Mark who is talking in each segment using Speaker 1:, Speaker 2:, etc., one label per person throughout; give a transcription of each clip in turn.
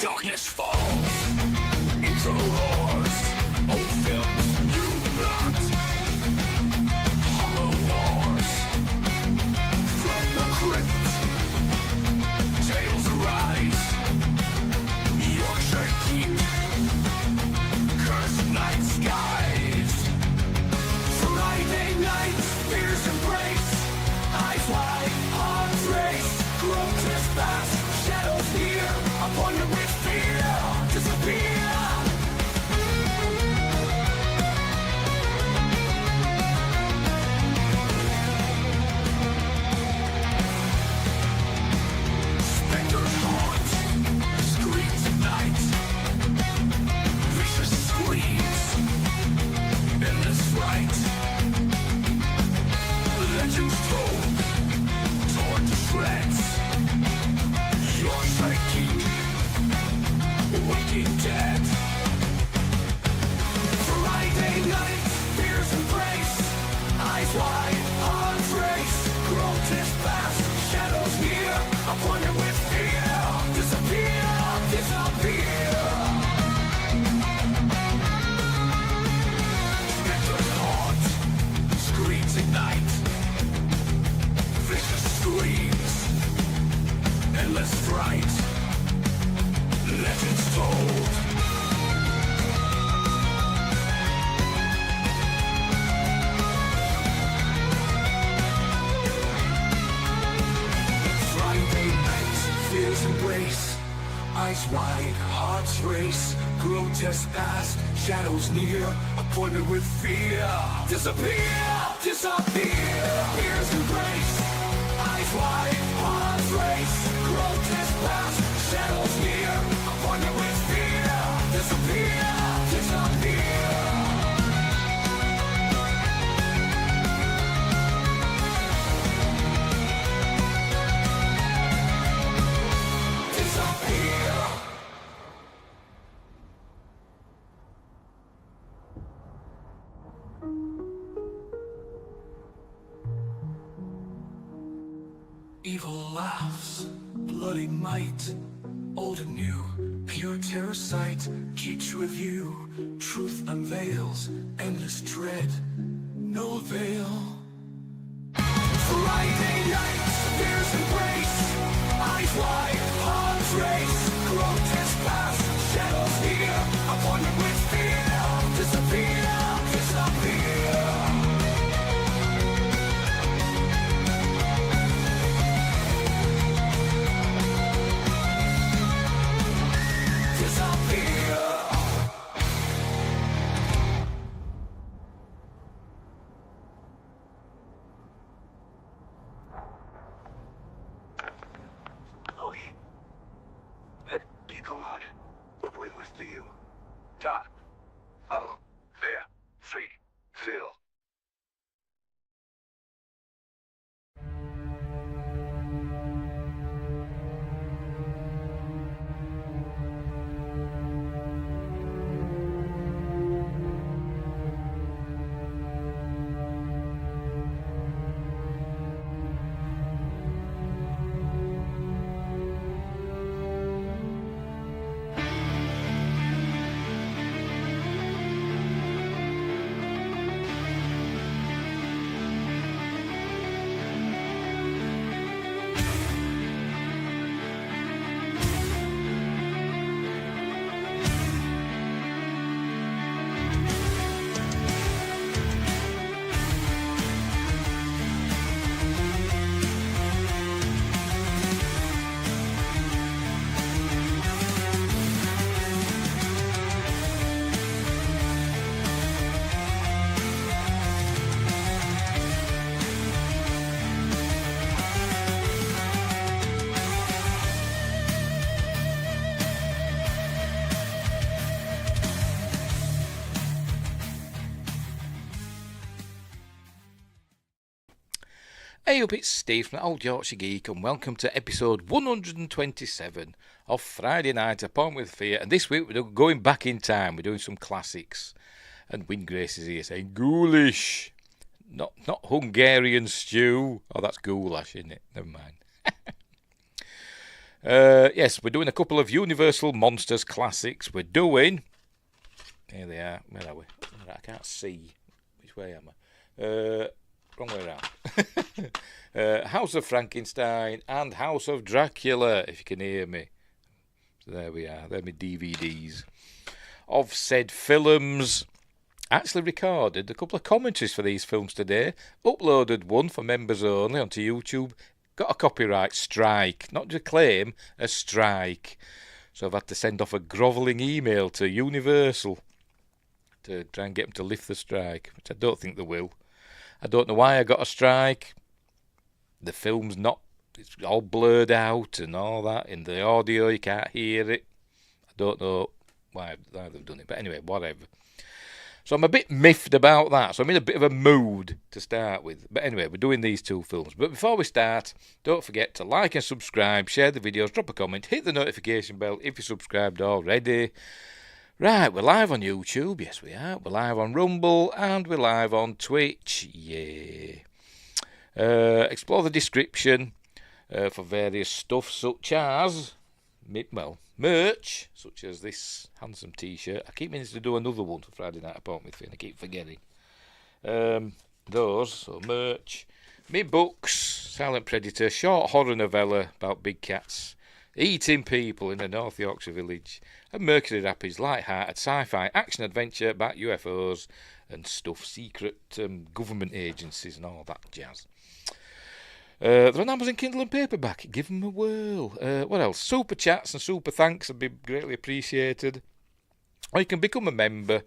Speaker 1: Darkness falls into roars. Old films, new blood. Hollow wars from the crypt. Tales arise. Yorkshire keep. Cursed night skies. Friday night, fierce embrace. Eyes wide, arms race. Grotesque past, shadows near. Appointed with fear, disappear. Specters haunt, screams at night. Vicious screams, endless fright. Legends told, torn to shreds. Your psyche, waking dead. Friday night, fears embrace. Eyes wide, arms race. Grotesque past, shadows near. Appointed with fear. Disappear, disappear. Specters haunt, screams ignite. Vicious screams, endless fright. Legends told. Friday night, fears embrace. Eyes wide, hearts race. Grotesque past, shadows near. Appointed with fear. Disappear, disappear. Fears embrace. Eyes wide, hearts race. Grotesque past, shadows near. Appointed with fear. Disappear, disappear. Disappear. Evil laughs, bloody might, old and new, pure terror sight, keeps with you. Truth unveils, endless dread, no veil. Friday night, fears embrace, eyes wide, arms race, grotesque past, shadows near, appointed with fear. Disappear, disappear. Disappear. Chloe, be gone. We're with you. Dot. Oh, there. Free. Phil.
Speaker 2: Hey up, it's Steve from Old Yorkshire Geek and welcome to episode 127 of Friday Night Upon with Fear. And this week we're going back in time, we're doing some classics. And Wynne Grace is here saying ghoulish. Not Hungarian stew. Oh, that's goulash, isn't it? Never mind. Yes, we're doing a couple of Universal Monsters classics. We're doing... Here they are. Where are we? I can't see. Which way am I? Wrong way around. House of Frankenstein and House of Dracula, if you can hear me. So there we are. They're my DVDs of said films. Actually recorded a couple of commentaries for these films today. Uploaded one for members only onto YouTube. Got a copyright strike. Not just a claim, a strike. So I've had to send off a grovelling email to Universal to try and get them to lift the strike, which I don't think they will. I don't know why I got a strike. The film's not... It's all blurred out and all that. In the audio, you can't hear it. I don't know why they've done it. But anyway, whatever. So I'm a bit miffed about that. So I'm in a bit of a mood to start with. But anyway, we're doing these two films. But before we start, don't forget to like and subscribe, share the videos, drop a comment, hit the notification bell if you're subscribed already. Right, we're live on YouTube. Yes, we are. We're live on Rumble and we're live on Twitch. Yeah. Explore the description for various stuff such as... merch, such as this handsome t-shirt. I keep meaning to do another one for Friday Night Appointment with, and I keep forgetting. Those, so merch. Me books, Silent Predator, short horror novella about big cats eating people in a North Yorkshire village. And Mercury Rapids, light-hearted sci-fi action adventure about UFOs and stuff, secret government agencies and all that jazz. They're on Amazon Kindle and paperback. Give them a whirl. What else? Super chats and super thanks would be greatly appreciated. Or you can become a member,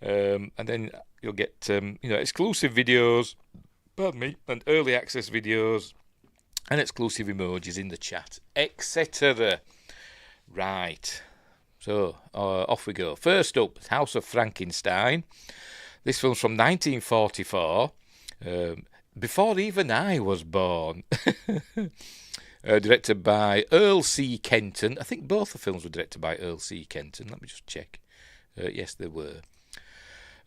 Speaker 2: and then you'll get exclusive videos, pardon me, and early access videos, and exclusive emojis in the chat, etc. Right. So off we go. First up, House of Frankenstein. This film's from 1944. Before even I was born. Directed by Earl C. Kenton. I think both the films were directed by Earl C. Kenton. Let me just check. Yes, they were.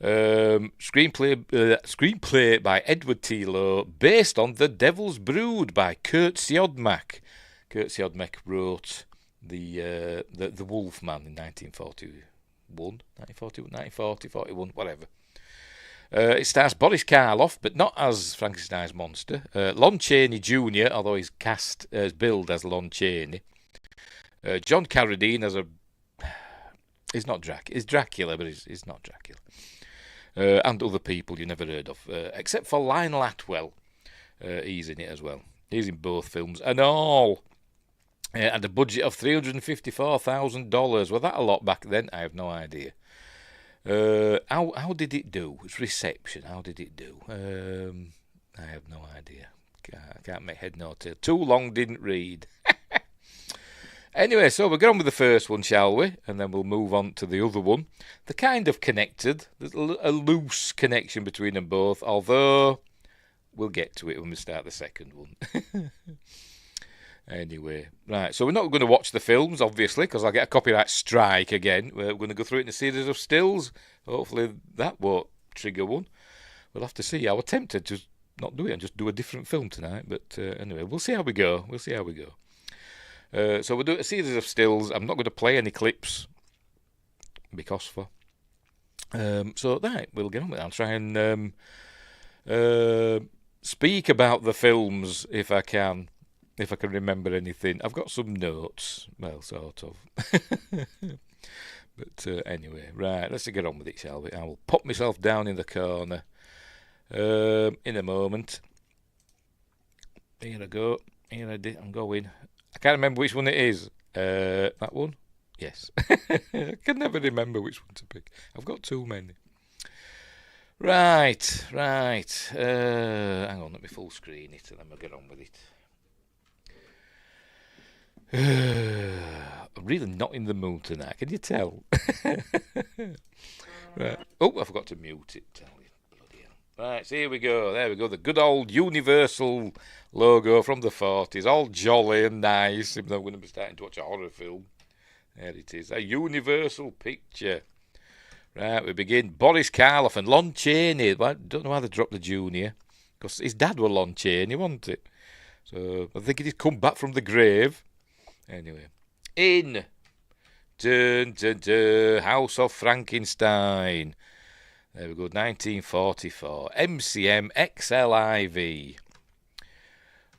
Speaker 2: Screenplay by Edward T. Lowe, based on The Devil's Brood by Kurt Siodmak. Kurt Siodmak wrote the Wolf Man in 1940, 41, whatever. It stars Boris Karloff, but not as Frankenstein's monster. Lon Chaney Jr., although he's cast as billed as Lon Chaney. John Carradine as a... He's not Dracula. He's Dracula, but he's not Dracula. And other people you never heard of, except for Lionel Atwell. He's in it as well. He's in both films and all. And a budget of $354,000. Was that a lot back then? I have no idea. How did it do? Its reception, how did it do? I have no idea. I can't make head nor tail. Too long, didn't read. Anyway, so we'll get on with the first one, shall we? And then we'll move on to the other one. They're kind of connected. There's a loose connection between them both, although we'll get to it when we start the second one. Anyway, right, so we're not going to watch the films, obviously, because I'll get a copyright strike again. We're going to go through it in a series of stills. Hopefully that won't trigger one. We'll have to see. I was tempted to not do it and just do a different film tonight, but anyway, we'll see how we go. So we'll do a series of stills. I'm not going to play any clips, because for... so, right, we'll get on with it. I'll try and speak about the films if I can remember anything. I've got some notes, well, sort of. But anyway, right, let's get on with it, shall we? I will pop myself down in the corner in a moment. Here I go. I'm going. I can't remember which one it is. That one? Yes. I can never remember which one to pick. I've got too many. Right. Hang on, let me full screen it and then we'll get on with it. I'm really not in the mood tonight, can you tell? Right. Oh, I forgot to mute it. Bloody hell. Right, so here we go. There we go. The good old Universal logo from the 40s. All jolly and nice, even though I'm going to be starting to watch a horror film. There it is. A Universal picture. Right, we begin. Boris Karloff and Lon Chaney. I don't know why they dropped the junior, because his dad was Lon Chaney, wasn't it? So I think he'd come back from the grave. Anyway, in dun, dun, dun, House of Frankenstein. There we go, 1944. MCM XLIV.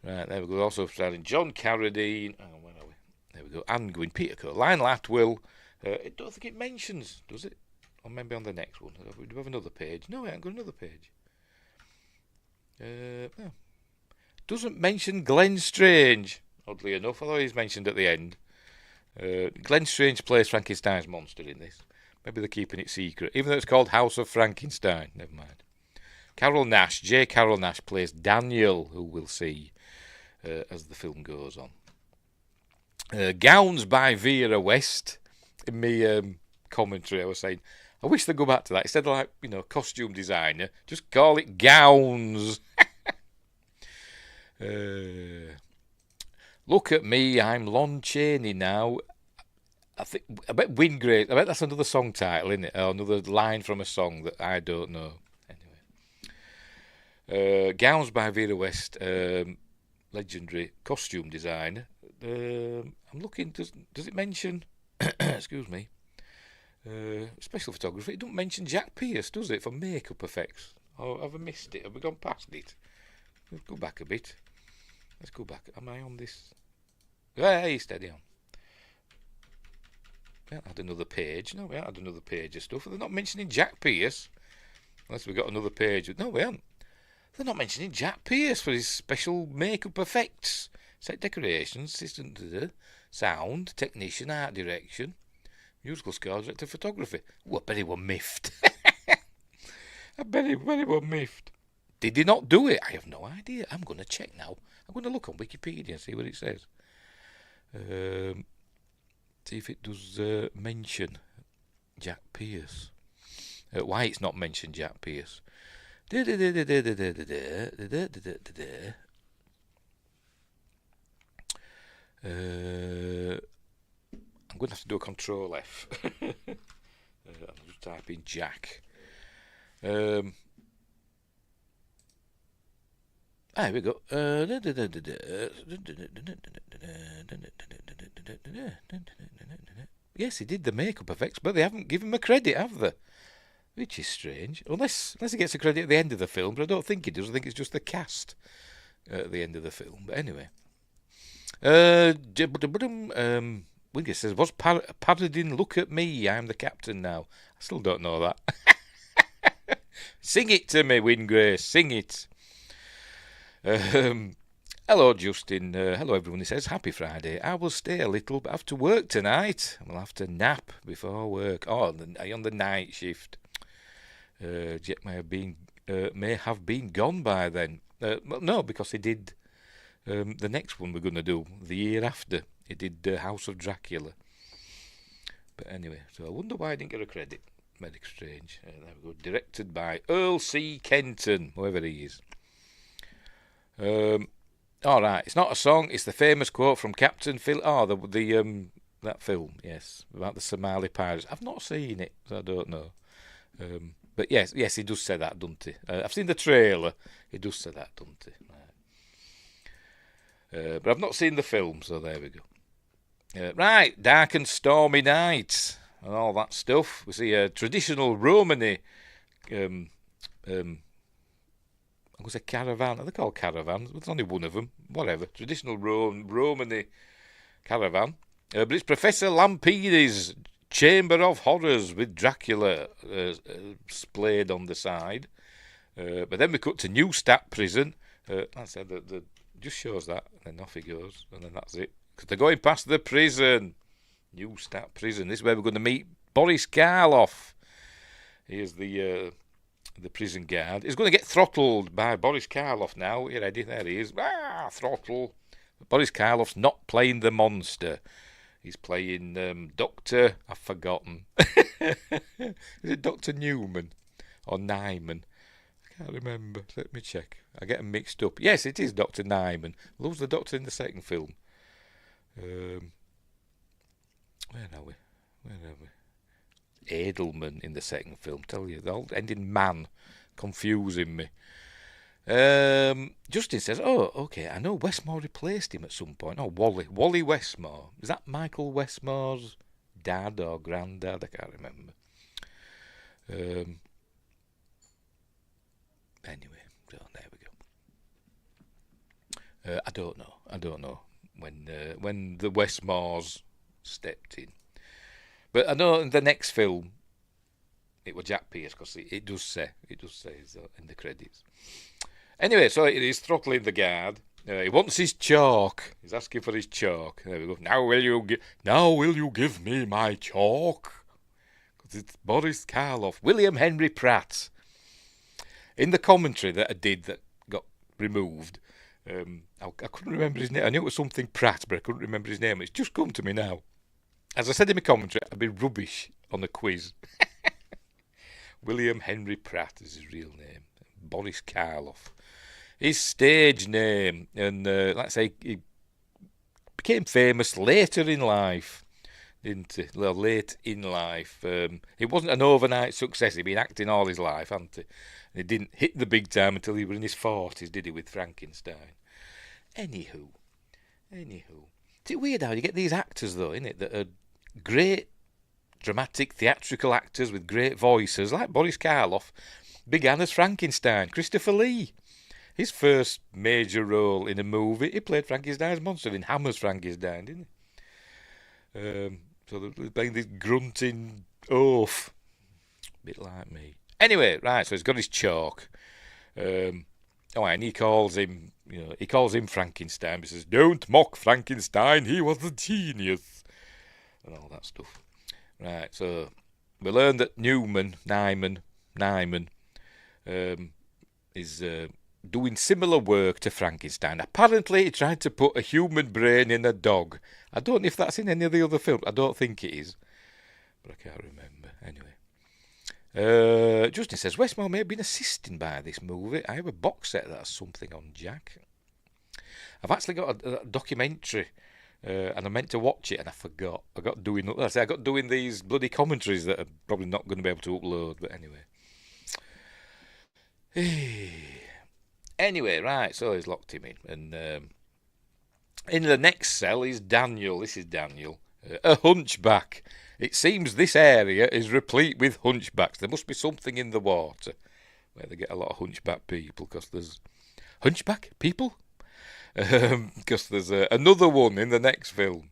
Speaker 2: Right, there we go. Also starring John Carradine. Oh, where are we? There we go. Anne Gwynn, Peter Cole, Lionel Atwill. I don't think it mentions, does it? Or maybe on the next one. Do we have another page? No, we haven't got another page. No. Doesn't mention Glenn Strange, oddly enough, although he's mentioned at the end. Glenn Strange plays Frankenstein's monster in this. Maybe they're keeping it secret, even though it's called House of Frankenstein. Never mind. Carol Nash, J. Carol Nash, plays Daniel, who we'll see as the film goes on. Gowns by Vera West. In my commentary, I was saying, I wish they'd go back to that. Instead of, costume designer, just call it Gowns. Look at me, I'm Lon Chaney now. I bet Wingrace, I bet that's another song title, isn't it? Or another line from a song that I don't know. Anyway. Gowns by Vera West, legendary costume designer. I'm looking, does it mention, excuse me, special photography? It doesn't mention Jack Pierce, does it, for makeup effects? Or have I missed it? Have we gone past it? Let's go back a bit. Let's go back. Am I on this? Hey, steady on. We haven't had another page. No, we haven't had another page of stuff. They're not mentioning Jack Pierce. Unless we've got another page. No, we haven't. They're not mentioning Jack Pierce for his special makeup effects. Set decorations, assistant to the sound, technician, art direction, musical score, director, photography. Oh, I bet he were miffed. I bet he were miffed. Did he not do it? I have no idea. I'm going to check now. I'm going to look on Wikipedia and see what it says. See if it does mention Jack Pierce. Why it's not mentioned Jack Pierce. I'm going to have to do a Control F. I'll just type in Jack. Here we go. Yes, he did the makeup effects, but they haven't given him a credit, have they? Which is strange. Unless he gets a credit at the end of the film, but I don't think he does. I think it's just the cast at the end of the film. But anyway. Wingate says, was parodying Look at Me, I'm the captain now. I still don't know that. Sing it to me, Wingrace, sing it. Hello, Justin. Hello, everyone. He says, happy Friday. I will stay a little, but have to work tonight. We'll have to nap before work. Oh, on the night shift. Jack may have been gone by then. No, because he did the next one we're going to do the year after. He did House of Dracula. But anyway, so I wonder why I didn't get a credit. Very strange. There we go. Directed by Earl C. Kenton, whoever he is. All right, it's not a song. It's the famous quote from Captain Phil. Oh, that film, yes, about the Somali pirates. I've not seen it, so I don't know. But yes, he does say that, doesn't he? I've seen the trailer. He does say that, doesn't he? But I've not seen the film, so there we go. Right, dark and stormy night and all that stuff. We see a traditional Romany. I'm going to say caravan. Are they called caravans? There's only one of them. Whatever. Traditional Romany caravan. But it's Professor Lampini's Chamber of Horrors with Dracula splayed on the side. But then we cut to Neustadt Prison. That's it. The just shows that, and then off he goes, and then that's it. Because they're going past the prison. Neustadt Prison. This is where we're going to meet Boris Karloff. Here's the prison guard. He's going to get throttled by Boris Karloff now. You ready? There he is. Throttle. Boris Karloff's not playing the monster. He's playing Dr. I've forgotten. Is it Dr. Newman or Nyman? I can't remember. Let me check. I get them mixed up. Yes, it is Dr. Nyman. Who's the doctor in the second film? Where are we? Edelman in the second film. Tell you, the old ending man confusing me. Justin says, "Oh, okay, I know Westmore replaced him at some point. Oh, Wally Westmore. Is that Michael Westmore's dad or granddad? I can't remember. Anyway, so there we go. I don't know when the Westmores stepped in, but I know in the next film it was Jack Pierce, because it does say in the credits. Anyway, so he's throttling the guard. He wants his chalk. He's asking for his chalk. There we go. Now will you give me my chalk? Because it's Boris Karloff, William Henry Pratt. In the commentary that I did that got removed, I couldn't remember his name. I knew it was something Pratt, but I couldn't remember his name. It's just come to me now. As I said in my commentary, I'd be rubbish on a quiz. William Henry Pratt is his real name. Boris Karloff. His stage name, and let's say he became famous later in life, didn't he? Well, late in life. It wasn't an overnight success. He'd been acting all his life, hadn't he? And he didn't hit the big time until he was in his 40s, did he, with Frankenstein? Anywho. It's weird how you get these actors, though, innit, that are great dramatic, theatrical actors with great voices, like Boris Karloff began as Frankenstein. Christopher Lee. His first major role in a movie, he played Frankenstein's monster in Hammer's Frankenstein, didn't he? So they're playing this grunting oaf. Bit like me. Anyway, right, so he's got his chalk. And he calls him, Frankenstein. He says, "Don't mock Frankenstein, he was a genius." And all that stuff. Right, so we learned that Nyman is doing similar work to Frankenstein. Apparently, he tried to put a human brain in a dog. I don't know if that's in any of the other films. I don't think it is, but I can't remember. Anyway, Justin says, Westmore may have been assisted by this movie. I have a box set that has something on Jack. I've actually got a documentary, and I meant to watch it, and I forgot. I got doing these bloody commentaries that I'm probably not going to be able to upload, but anyway. Anyway, right, so he's locked him in. And in the next cell is Daniel. This is Daniel. A hunchback. It seems this area is replete with hunchbacks. There must be something in the water where they get a lot of hunchback people, because there's... Hunchback people? Because there's another one in the next film,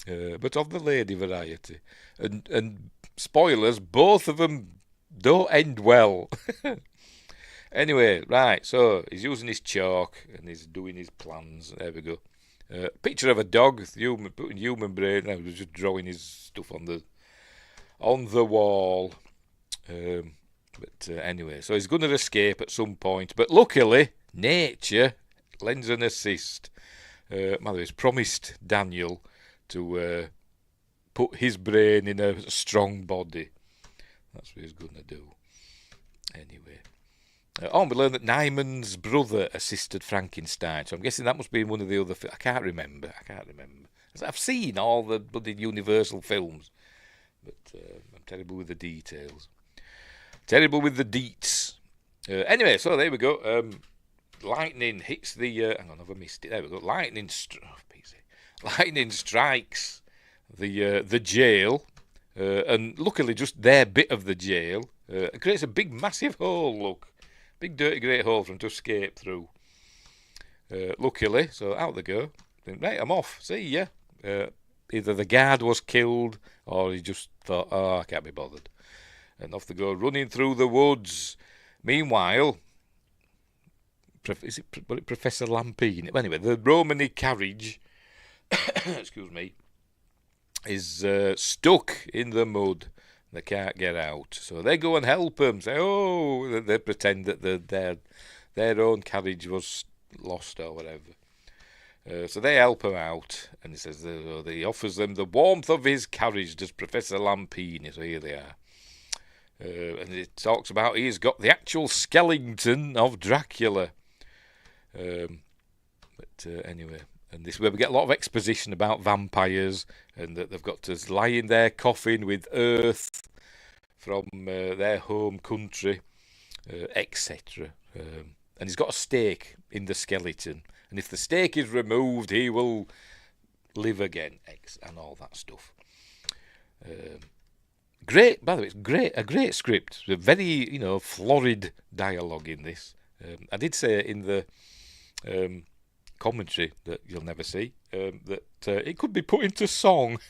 Speaker 2: but of the lady variety. And spoilers, both of them don't end well. Anyway, right, so he's using his chalk and he's doing his plans. There we go. Picture of a dog, putting human brain. I was just drawing his stuff on the wall. But anyway, so he's going to escape at some point. But luckily, nature lends an assist. Mother has promised Daniel to put his brain in a strong body. That's what he's going to do. Anyway. We learned that Nyman's brother assisted Frankenstein, so I'm guessing that must be in one of the other films. I can't remember. I've seen all the bloody Universal films, but I'm terrible with the details. Terrible with the deets. Anyway, so there we go. Lightning hits the... hang on, I've missed it. There we go. Lightning strikes the jail, and luckily just their bit of the jail creates a big, massive hole, look. Big, dirty, great hole for them to escape through. Luckily, so out they go. Then, right, I'm off. See ya. Either the guard was killed, or he just thought, I can't be bothered. And off they go, running through the woods. Meanwhile, is it Professor Lampine? Anyway, the Romany carriage, excuse me, is stuck in the mud. They can't get out, so they go and help them. Say, they pretend that their own carriage was lost or whatever. So they help him out, and he says he offers them the warmth of his carriage. Does Professor Lampini? So here they are, and it talks about he's got the actual skeleton of Dracula. But anyway. And this is where we get a lot of exposition about vampires, and that they've got to lie in their coffin with earth from their home country, etc. And he's got a stake in the skeleton, and if the stake is removed, he will live again, and all that stuff. Great, by the way, it's a great script. A very, florid dialogue in this. I did say in the commentary that you'll never see that it could be put into song.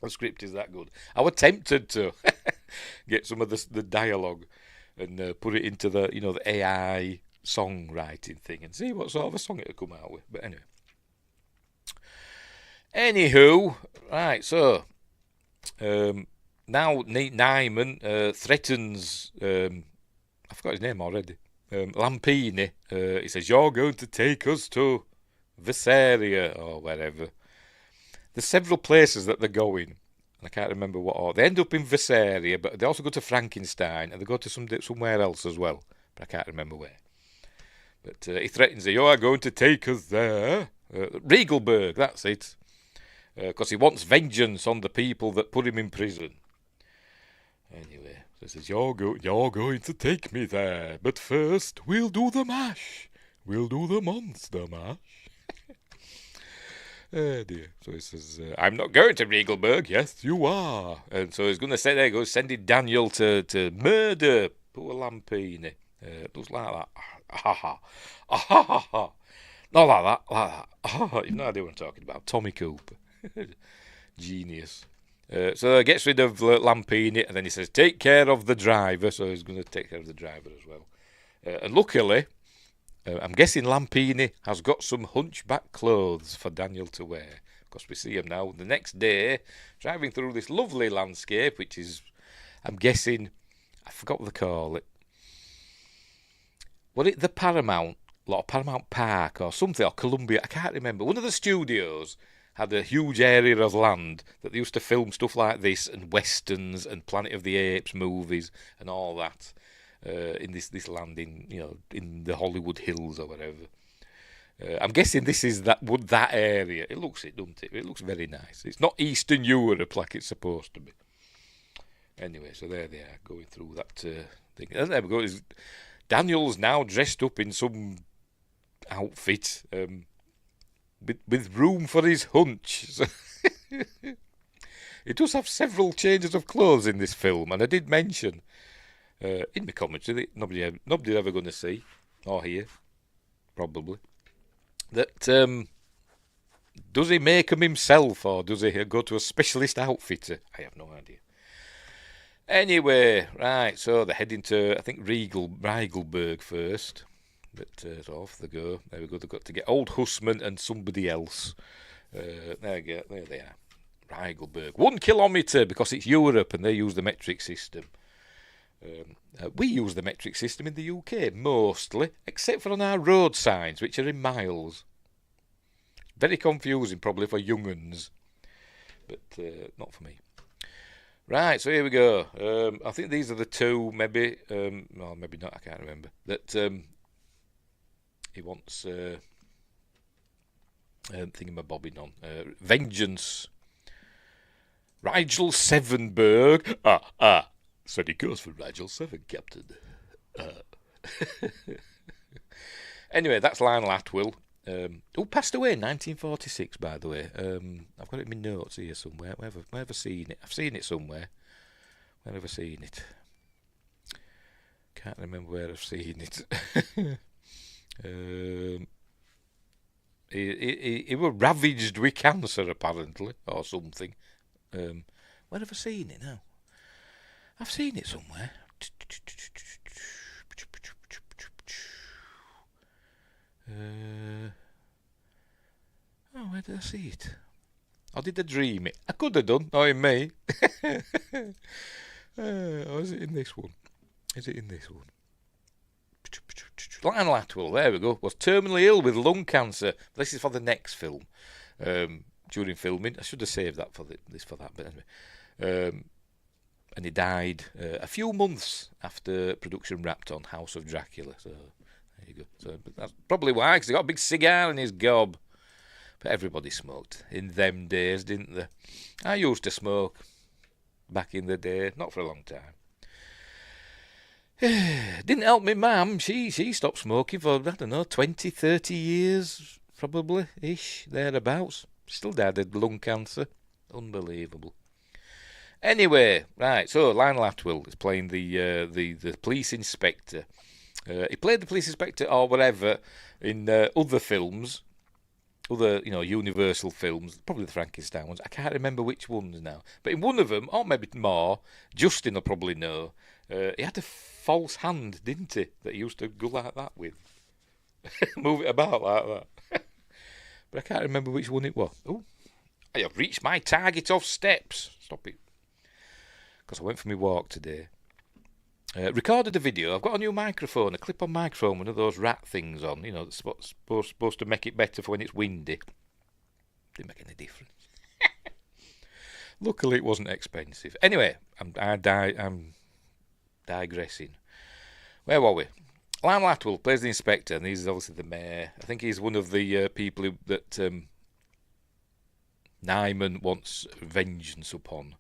Speaker 2: The script is that good. I was tempted to get some of the dialogue and put it into the the AI songwriting thing and see what sort of a song it would come out with. But anywho, right. So now Nyman threatens. I forgot his name already. Lampini. He says, "You're going to take us to Visaria or wherever." There's several places that they're going, and I can't remember what order. They end up in Visaria, but they also go to Frankenstein, and they go to somewhere else as well, but I can't remember where. But he threatens her, "You are going to take us there." Regalburg, that's it. Because he wants vengeance on the people that put him in prison. Anyway, so he says, you're going to take me there, but first we'll do the mash. We'll do the monster mash. Oh dear. So he says, "I'm not going to Regalburg." "Yes, you are." And so he's going to say there, goes sending Daniel to murder poor Lampini. Looks like that. Ha ha. Ha ha ha. Not like that. You've no idea what I'm talking about. Tommy Cooper. Genius. So he gets rid of Lampini, and then he says, "Take care of the driver." So he's going to take care of the driver as well. And luckily, I'm guessing Lampini has got some hunchback clothes for Daniel to wear, because we see him now the next day driving through this lovely landscape, which is, I'm guessing, I forgot what they call it. Was it the Paramount Park or something, or Columbia? I can't remember. One of the studios had a huge area of land that they used to film stuff like this and westerns and Planet of the Apes movies and all that. In this land in the Hollywood Hills or whatever. I'm guessing this is that area. It looks it, doesn't it? It looks very nice. It's not Eastern Europe like it's supposed to be. Anyway, so there they are going through that thing. And there we go. Daniel's now dressed up in some outfit with room for his hunch. So he does have several changes of clothes in this film, and I did mention in the commentary that nobody's ever going to see or hear, probably, that does he make them himself or does he go to a specialist outfitter? I have no idea. Anyway, right, so they're heading to, I think, Regalburg first. But so off they go. There we go. They've got to get Old Husman and somebody else. There we go. There they are. Regalburg. 1 kilometre, because it's Europe and they use the metric system. We use the metric system in the UK mostly, except for on our road signs, which are in miles. Very confusing, probably for young uns, but not for me. Right, so here we go. I think these are the two, maybe, well, maybe not. I can't remember. That he wants thingamabobbing on vengeance. Rigel Sevenberg. Said he goes for Rigel Seven, Captain. Anyway, that's Lionel Atwill, who passed away in 1946, by the way. I've got it in my notes here somewhere. Where have I seen it? I've seen it somewhere. Where have I seen it? Can't remember where I've seen it. He was ravaged with cancer, apparently, or something. Where have I seen it now? I've seen it somewhere. Where did I see it? Or did I dream it? I could have done, knowing me. Or is it in this one? Is it in this one? Lionel Atwill, there we go, was terminally ill with lung cancer. This is for the next film. During filming, I should have saved that for that, but anyway. And he died a few months after production wrapped on House of Dracula. So there you go. So but that's probably why, because he got a big cigar in his gob. But everybody smoked in them days, didn't they? I used to smoke. back in the day. Not for a long time. Didn't help me mum. She stopped smoking for, I don't know, 20, 30 years, probably, ish, thereabouts. Still died of lung cancer. Unbelievable. Anyway, right, so Lionel Atwill is playing the police inspector. He played the police inspector or whatever in other films, other, Universal films, probably the Frankenstein ones. I can't remember which ones now. But in one of them, or maybe more, Justin will probably know, he had a false hand, didn't he, that he used to go like that with. Move it about like that. But I can't remember which one it was. Oh, I have reached my target of steps. Stop it. Because I went for my walk today. Recorded a video. I've got a new microphone, a clip-on microphone, one of those rat things on, that's supposed to make it better for when it's windy. Didn't make any difference. Luckily, it wasn't expensive. Anyway, I'm digressing. Where were we? Lionel Atwill plays the inspector, and he's obviously the mayor. I think he's one of the people that Nyman wants vengeance upon.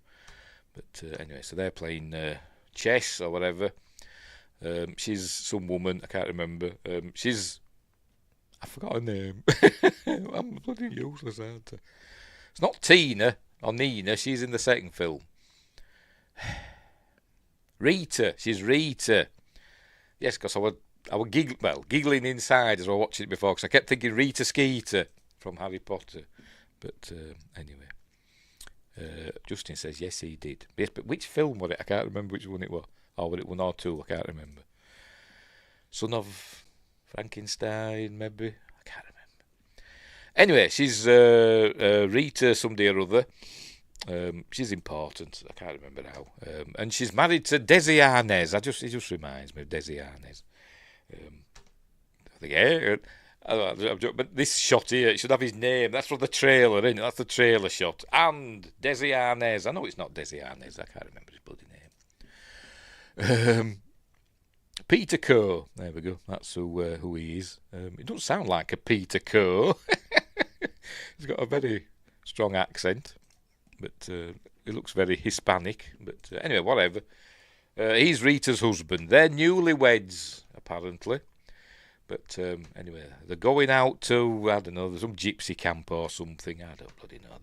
Speaker 2: But anyway, so they're playing chess or whatever. She's some woman, I can't remember. I forgot her name. I'm bloody useless, aren't I? It's not Tina or Nina, she's in the second film. Rita, she's Rita. Yes, because I was giggling inside as I was watching it before, because I kept thinking Rita Skeeter from Harry Potter. But anyway. Justin says, yes, he did. Yes, but which film was it? I can't remember which one it was. Or was it 1 or 2? I can't remember. Son of Frankenstein, maybe? I can't remember. Anyway, she's Rita somebody or other. She's important. I can't remember now. And she's married to Desi Arnaz. It just reminds me of Desi Arnaz. I think, yeah. But this shot here, it should have his name. That's from the trailer, isn't it? That's the trailer shot. And Desi Arnaz. I know it's not Desi Arnaz. I can't remember his bloody name. Peter Coe. There we go. That's who he is. It doesn't sound like a Peter Coe. He's got a very strong accent. But he looks very Hispanic. But anyway, whatever. He's Rita's husband. They're newlyweds, apparently. But anyway, they're going out to, I don't know, there's some gypsy camp or something. I don't bloody know.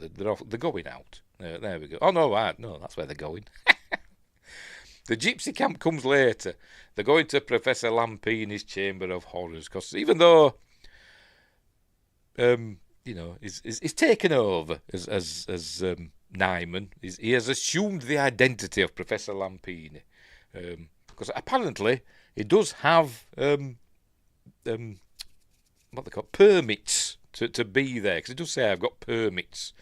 Speaker 2: They're going out. There we go. Oh, no, no, that's where they're going. The gypsy camp comes later. They're going to Professor Lampini's Chamber of Horrors. Because even though, he's taken over as Nyman, he has assumed the identity of Professor Lampini. Because apparently he does have... what they call permits to be there, because it does say I've got permits.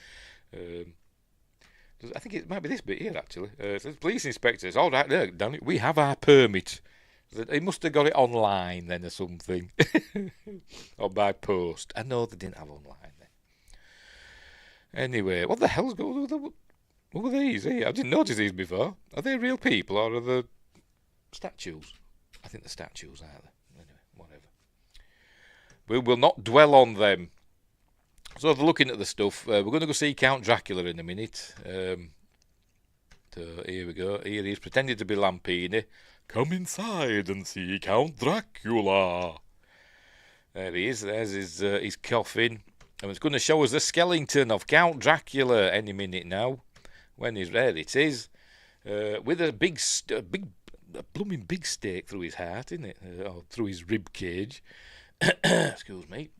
Speaker 2: I think it might be this bit here actually. It says police inspectors. All right, there, damn it, we have our permit. He must have got it online then or something, or by post. I know they didn't have online then. Anyway, what the hell's going on? What were these here? I didn't notice these before. Are they real people or are they statues? I think they're statues, aren't they? Whatever. We will not dwell on them. So they're looking at the stuff. We're going to go see Count Dracula in a minute. So here we go. Here he is pretending to be Lampini. Come inside and see Count Dracula. There he is. There's his coffin. And it's going to show us the skeleton of Count Dracula any minute now. When he's there, it is. With a blooming big stake through his heart, isn't it? Or through his rib cage. Excuse me.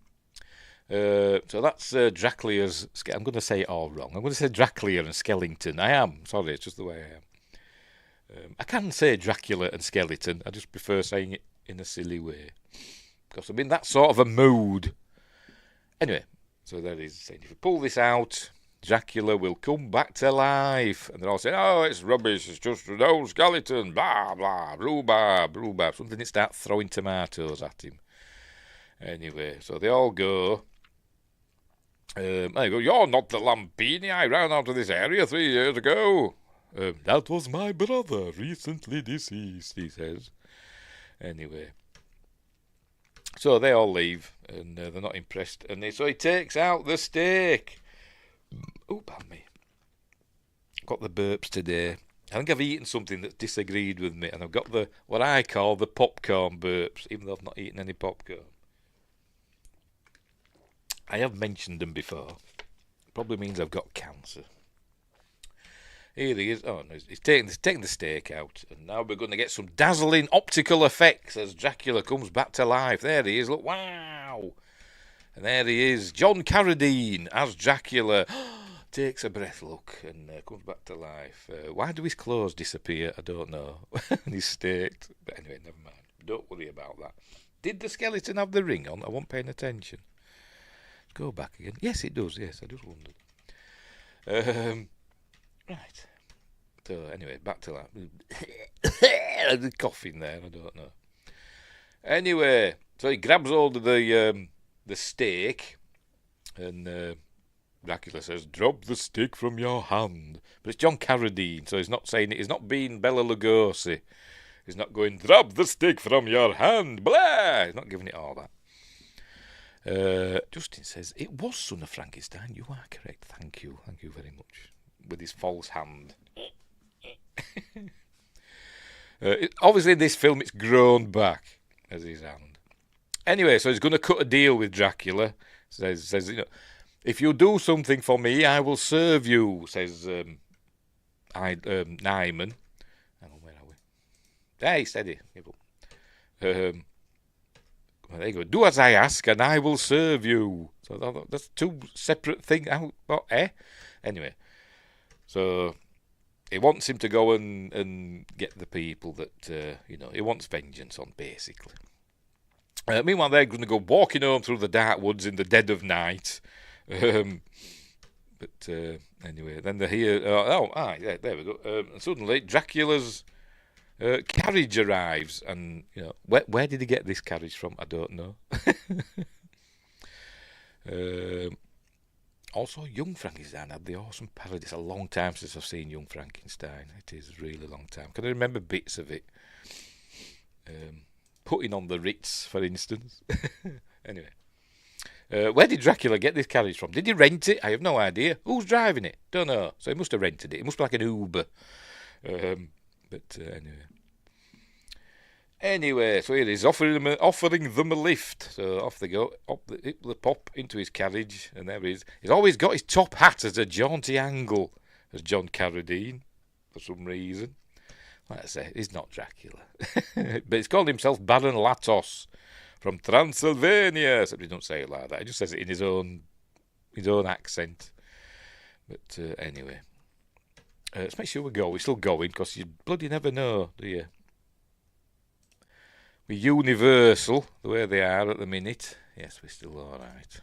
Speaker 2: So that's Dracula's... I'm going to say it all wrong. I'm going to say Dracula and Skellington. I am. Sorry, it's just the way I am. I can say Dracula and skeleton. I just prefer saying it in a silly way. Because I'm in that sort of a mood. Anyway, so there is saying, if you pull this out, Dracula will come back to life. And they're all saying, oh, it's rubbish. It's just an old skeleton. Blah, blah, rhubarb, rhubarb. Something that start throwing tomatoes at him. Anyway, so they all go. There you go. You're not the Lampini. I ran out of this area 3 years ago. That was my brother, recently deceased, he says. Anyway. So they all leave, and they're not impressed. And so he takes out the stake. Oh, pardon me. Got the burps today. I think I've eaten something that's disagreed with me, and I've got the what I call the popcorn burps, even though I've not eaten any popcorn. I have mentioned them before. Probably means I've got cancer. Here he is. Oh no, he's taking the steak out, and now we're going to get some dazzling optical effects as Dracula comes back to life. There he is. Look, wow! And there he is, John Carradine as Dracula. Takes a breath, look, and comes back to life. Why do his clothes disappear? I don't know. And he's staked. But anyway, never mind. Don't worry about that. Did the skeleton have the ring on? I wasn't paying attention. Go back again. Yes, it does. Yes, I just wondered. Right. So, anyway, back to that. The coughing there, I don't know. Anyway, so he grabs hold of the steak, and Dracula says, "Drop the stick from your hand." But it's John Carradine, so he's not saying it. He's not being Bela Lugosi. He's not going, "Drop the stick from your hand." Blah! He's not giving it all that. Justin says, "It was Son of Frankenstein. You are correct. Thank you. Thank you very much." With his false hand. Obviously, in this film, it's grown back as his hand. Anyway, so he's going to cut a deal with Dracula. Says, you know, "If you do something for me, I will serve you," says Nyman. Hang on, where are we? Hey, steady. There you go. "Do as I ask, and I will serve you." So that's two separate things. Anyway, so he wants him to go and get the people that, he wants vengeance on, basically. Meanwhile, they're going to go walking home through the dark woods in the dead of night. Anyway, then they hear... yeah, there we go. And suddenly, Dracula's carriage arrives. And, where did he get this carriage from? I don't know. Also, Young Frankenstein had the awesome parody. It's a long time since I've seen Young Frankenstein. It is a really long time. Can I remember bits of it? Putting on the Ritz, for instance. Anyway. Where did Dracula get this carriage from? Did he rent it? I have no idea. Who's driving it? Don't know. So he must have rented it. It must be like an Uber. Anyway, so here he's offering them a lift. So off they go. Up they pop into his carriage, and there he is. He's always got his top hat at a jaunty angle, as John Carradine, for some reason. Like I say, he's not Dracula. But he's called himself Baron Latos from Transylvania. Except he don't say it like that. He just says it in his own accent. But anyway. Let's make sure we're still going, because you bloody never know, do you? We're Universal, the way they are at the minute. Yes, we're still all right.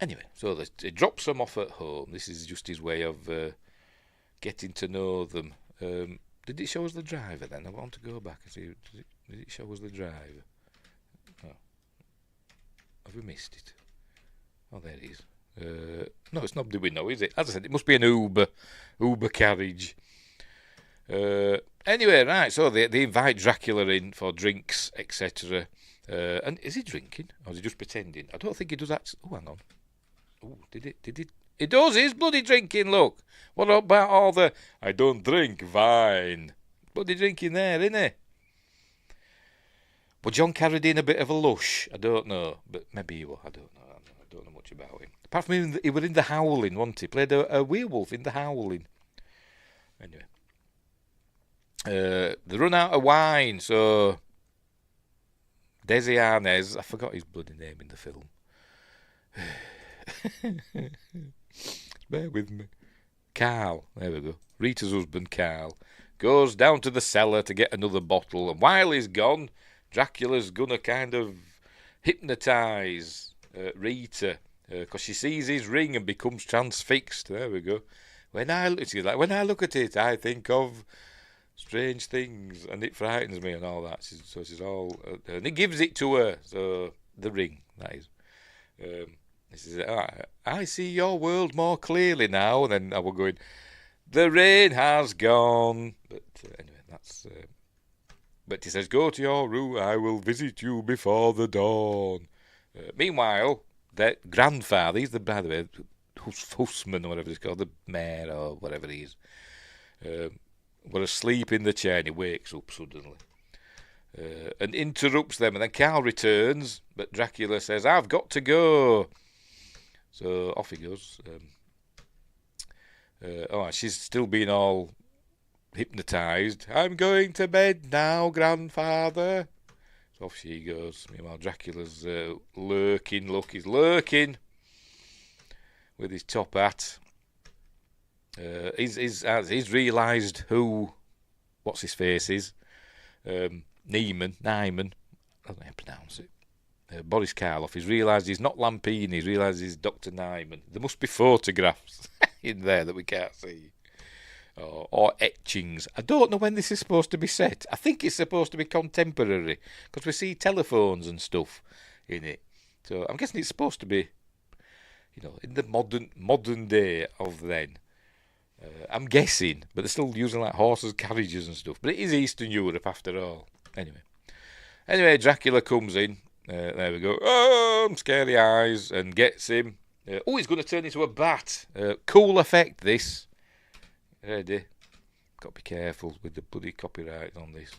Speaker 2: Anyway, so he drops them off at home. This is just his way of getting to know them. Did it show us the driver then? I want to go back and see. Did it show us the driver? Oh. Have we missed it? Oh, there it is. No, it's not. Do we know? Is it? As I said, it must be an Uber carriage. Anyway, right. So they invite Dracula in for drinks, etc. And is he drinking, or is he just pretending? I don't think he does that. Oh, hang on. Oh, did it? It does. He's bloody drinking. Look. What about all the "I don't drink wine"? Bloody drinking there, isn't he? Was John Carradine a bit of a lush? I don't know, but maybe he was. I don't know. I don't know much about him. Apart from he was in The Howling, wasn't he? Played a werewolf in The Howling. Anyway. They run out of wine, so Desi Arnaz, I forgot his bloody name in the film. Bear with me. Carl, there we go. Rita's husband, Carl, goes down to the cellar to get another bottle, and while he's gone, Dracula's gonna kind of hypnotise Rita, because she sees his ring and becomes transfixed. There we go. When I look at it, I think of strange things, and it frightens me, and all that. So she's all, and he gives it to her. So the ring, that is. This is. I see your world more clearly now. And then I was going, the rain has gone. But anyway, that's. But he says, "Go to your room. I will visit you before the dawn." Meanwhile, their grandfather, by the way, Hussman, or whatever he's called, the mayor, or whatever he is, were asleep in the chair, and he wakes up suddenly. And interrupts them, and then Carl returns, but Dracula says, "I've got to go." So off he goes. She's still being all hypnotised. "I'm going to bed now, grandfather." So off she goes. Meanwhile, Dracula's lurking. Look, he's lurking with his top hat. He's realised what's his face is. Nyman, I don't know how to pronounce it. Boris Karloff. He's realised he's not Lampini. He's realised he's Dr. Nyman. There must be photographs in there that we can't see. Or etchings. I don't know when this is supposed to be set. I think it's supposed to be contemporary, because we see telephones and stuff in it. So I'm guessing it's supposed to be, in the modern day of then. I'm guessing, but they're still using like horses, carriages and stuff. But it is Eastern Europe after all. Anyway, Dracula comes in. There we go. Scary eyes, and gets him. He's going to turn into a bat. Cool effect, this. Ready? Got to be careful with the bloody copyright on this.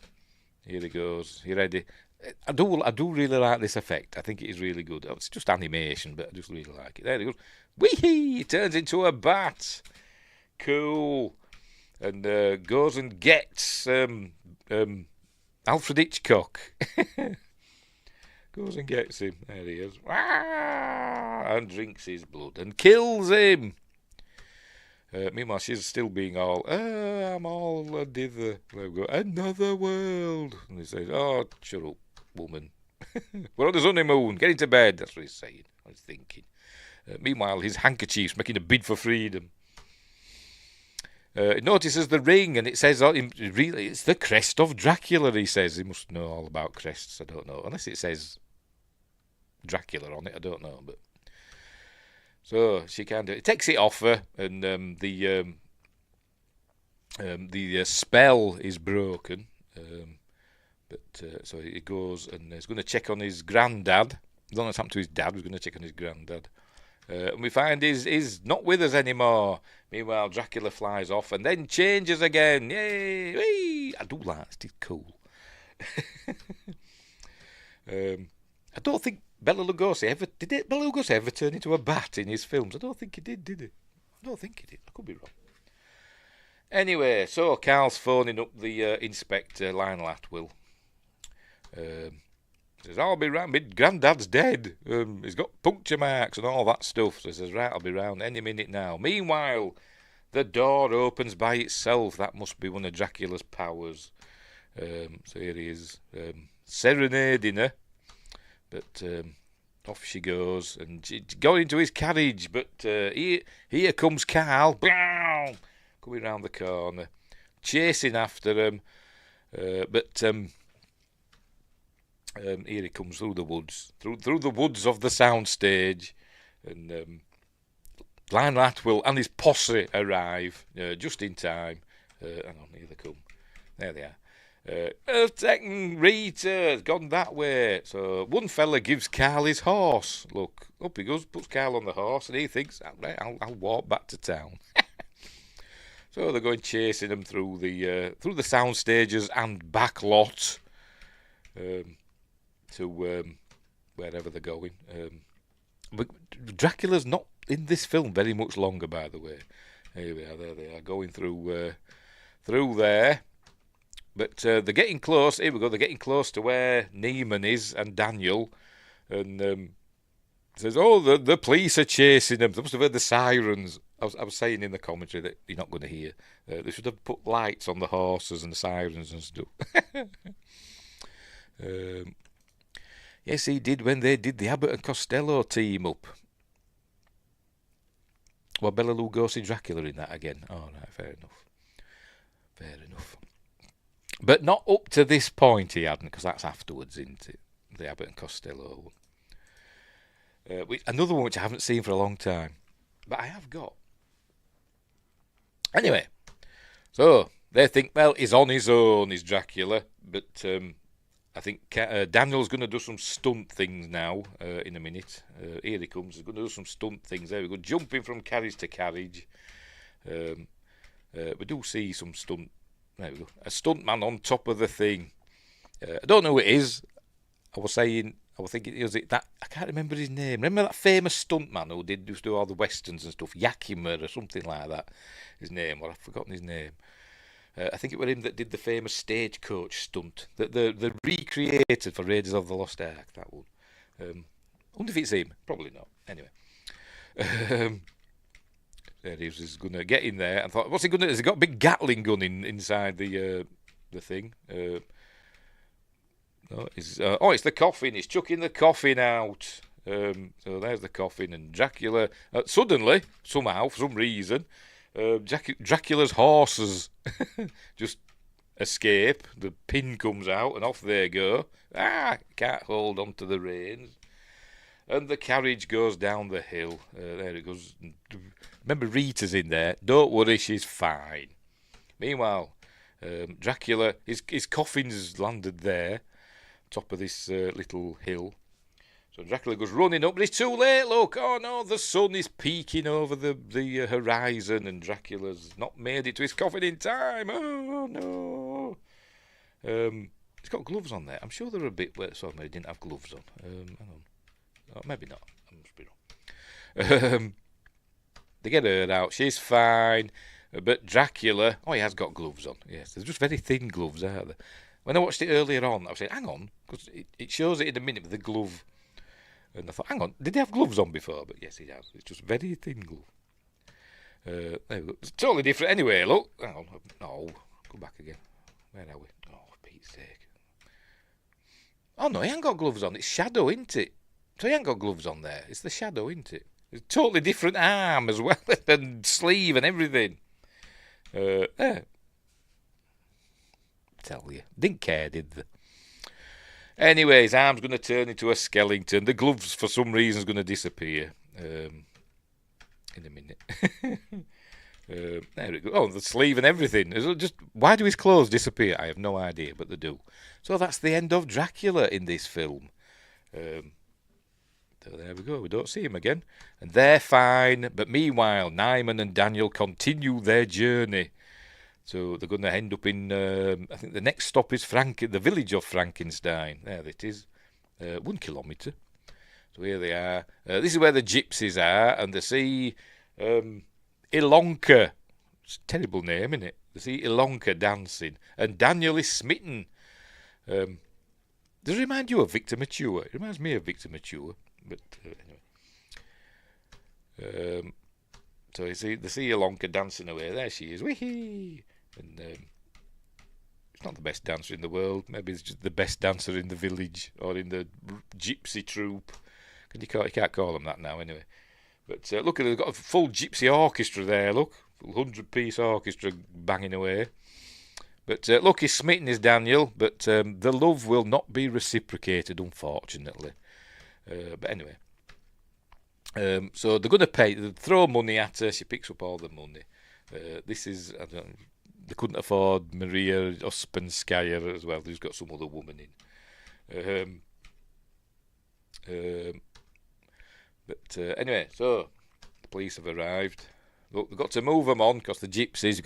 Speaker 2: Here he goes. You ready? I do really like this effect. I think it is really good. It's just animation, but I just really like it. There he goes. Whee! He turns into a bat. Cool. And goes and gets Alfred Hitchcock. Goes and gets him. There he is. And drinks his blood and kills him. Meanwhile, she's still being all, I'm all dither. There we go. Another world. And he says, "Oh, shut up, woman. We're on the honeymoon. Get into bed." That's what he's saying. I was thinking. Meanwhile, his handkerchief's making a bid for freedom. He notices the ring, and it says, really, it's the crest of Dracula, he says. He must know all about crests, I don't know. Unless it says Dracula on it, I don't know. But so she kind of takes it off her, and the spell is broken. So he goes and he's going to check on his granddad. I don't know what's happened to his dad. He's going to check on his granddad. And we find he's not with us anymore. Meanwhile, Dracula flies off and then changes again. Yay! Whee! I do like this. It's cool. I don't think Bela Lugosi ever turn into a bat in his films? I don't think he did he? I don't think he did. I could be wrong. Anyway, so Carl's phoning up the inspector, Lionel Atwill. Says, "I'll be round. My granddad's dead. He's got puncture marks and all that stuff." So he says, "Right, I'll be round any minute now." Meanwhile, the door opens by itself. That must be one of Dracula's powers. So here he is, serenading her. But off she goes, and she's going into his carriage. But here comes Carl, coming round the corner, chasing after him. Here he comes through the woods, through the woods of the soundstage, and Lionel Atwill and his posse arrive just in time. Hang on, here they come. There they are. Second Rita's gone that way. So one fella gives Carl his horse. Look, up he goes, puts Carl on the horse, and he thinks, right, I'll walk back to town. So they're going chasing him through the sound stages and back lot to wherever they're going. But Dracula's not in this film very much longer, by the way. Here we are, there they are, going through there. But they're getting close. Here we go. They're getting close to where Neiman is and Daniel, and says, "Oh, the police are chasing them. They must have heard the sirens." I was saying in the commentary that you're not going to hear. They should have put lights on the horses and the sirens and stuff. Yes, he did when they did the Abbott and Costello team up. Well, Bela Lugosi Dracula in that again. Oh, right, fair enough. Fair enough. But not up to this point he hadn't, because that's afterwards, isn't it? The Abbott and Costello one. Another one which I haven't seen for a long time. But I have got. Anyway, so they think, well, he's on his own, is Dracula. But I think Daniel's going to do some stunt things now in a minute. Here he comes. He's going to do some stunt things. There we go. Jumping from carriage to carriage. We do see some stunt. There we go. A stunt man on top of the thing. I don't know who it is. I was thinking, is it that? I can't remember his name. Remember that famous stunt man who used to do all the westerns and stuff? Yakima or something like that. His name, or I've forgotten his name. I think it was him that did the famous stagecoach stunt that they recreated for Raiders of the Lost Ark. That one. Wonder if it's him. Probably not. Anyway. There he was going to get in there and thought, what's he going to do? Has he got a big Gatling gun inside the thing? No, it's the coffin. He's chucking the coffin out. So there's the coffin, and Dracula suddenly, somehow, for some reason, Dracula's horses just escape. The pin comes out, and off they go. Can't hold on to the reins, and the carriage goes down the hill. There it goes. Remember, Rita's in there. Don't worry, she's fine. Meanwhile, Dracula, his coffin's landed there, top of this little hill. So Dracula goes running up, but it's too late, look. Oh no, the sun is peeking over the horizon, and Dracula's not made it to his coffin in time. Oh no. He's got gloves on there. I'm sure they're a bit wet. Sorry, he didn't have gloves on. Hang on. Oh, maybe not. I must be wrong. They get her out. She's fine. But Dracula, he has got gloves on. Yes, they're just very thin gloves, aren't they? When I watched it earlier on, I was saying, hang on, because it shows it in a minute with the glove. And I thought, hang on, did he have gloves on before? But yes, he has. It's just very thin glove. There we go. It's totally different. Anyway, look. Hang on. No, go back again. Where are we? Oh, for Pete's sake. Oh, no, he ain't got gloves on. It's shadow, isn't it? So he ain't got gloves on there. It's the shadow, isn't it? It's a totally different arm as well, and sleeve and everything. There. Tell you. Didn't care, did they? Anyway, his arm's going to turn into a skeleton. The gloves, for some reason, is going to disappear in a minute. There we go. Oh, the sleeve and everything. Why do his clothes disappear? I have no idea, but they do. So that's the end of Dracula in this film. So there we go. We don't see him again. And they're fine. But meanwhile, Nyman and Daniel continue their journey. So they're going to end up in, I think the next stop is the village of Frankenstein. There it is. 1 kilometre. So here they are. This is where the gypsies are. And they see Ilonka. It's a terrible name, isn't it? They see Ilonka dancing. And Daniel is smitten. Does it remind you of Victor Mature? It reminds me of Victor Mature. But anyway. So they see Ilonka dancing away. There she is. Wee-hee! And it's not the best dancer in the world. Maybe it's just the best dancer in the village or in the gypsy troupe. You can't call them that now anyway. But look at it. They've got a full gypsy orchestra there, look. Full 100-piece orchestra banging away. But look, he's smitten, is Daniel. But the love will not be reciprocated, unfortunately. But anyway. So they're going to they throw money at her. She picks up all the money. This is, they couldn't afford Maria Uspenskaya as well. They've got some other woman in. But anyway, so the police have arrived. Look, they've got to move them on because the gypsies.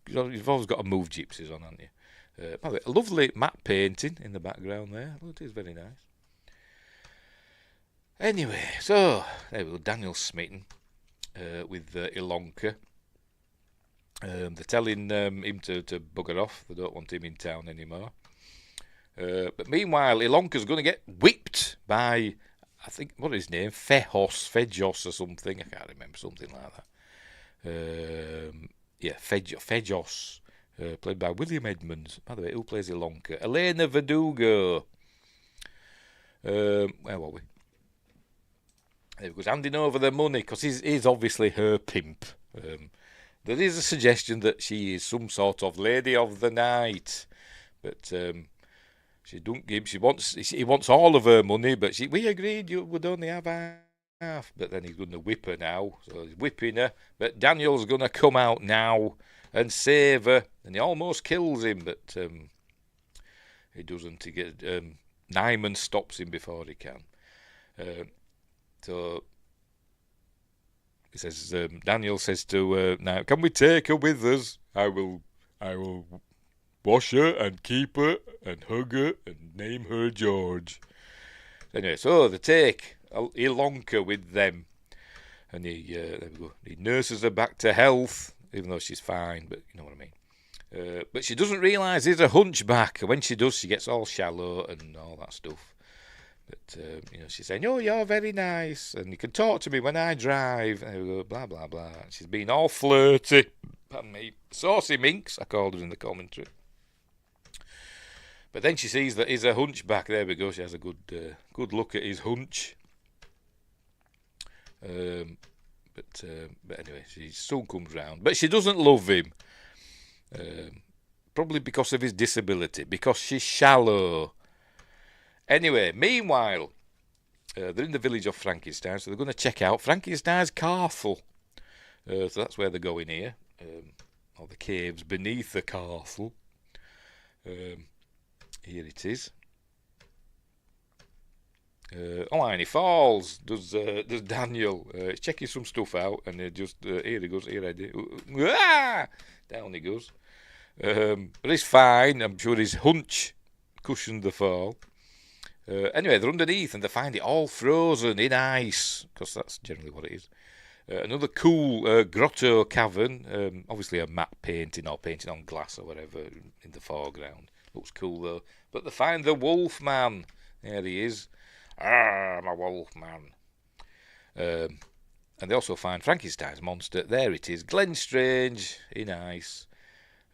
Speaker 2: You've always got to move gypsies on, haven't you? By the way, a lovely matte painting in the background there. Oh, it is very nice. Anyway, so there we go. Daniel's smitten with Ilonka. They're telling him to bugger off. They don't want him in town anymore. But meanwhile, Ilonka's going to get whipped by, I think, what is his name? Fejos or something. I can't remember, something like that. Fejos, played by William Edmonds. By the way, who plays Ilonka? Elena Verdugo. Where were we? He was handing over the money because he's obviously her pimp. There is a suggestion that she is some sort of lady of the night, but she don't give. He wants all of her money, but we agreed you would only have half. But then he's going to whip her now, so he's whipping her. But Daniel's going to come out now and save her, and he almost kills him, but He doesn't. He gets Nyman stops him before he can. So he says, Daniel says to now, can we take her with us? I will wash her and keep her and hug her and name her George. Anyway, so they take Ilonka with them, and there we go. He nurses her back to health, even though she's fine, but you know what I mean. But she doesn't realise he's a hunchback, and when she does, she gets all shallow and all that stuff. But she's saying, "Oh, you're very nice, and you can talk to me when I drive." And we go, blah blah blah. She's been all flirty. Pardon me, saucy minx, I called her in the commentary. But then she sees that he's a hunchback. There we go. She has a good look at his hunch. But anyway, she soon comes round. But she doesn't love him. Probably because of his disability. Because she's shallow. Anyway, meanwhile, they're in the village of Frankenstein, so they're going to check out Frankenstein's castle. So that's where they're going here. Or the caves beneath the castle. Here it is. And he falls. Does Daniel? He's checking some stuff out, and here he goes. Here I do. Down he goes. But he's fine. I'm sure his hunch cushioned the fall. Anyway, they're underneath, and they find it all frozen in ice, because that's generally what it is. Another cool grotto cavern. Obviously a matte painting or painting on glass or whatever in the foreground. Looks cool though. But they find the wolf man. There he is. I'm a wolf man. And they also find Frankenstein's monster. There it is. Glen Strange in ice.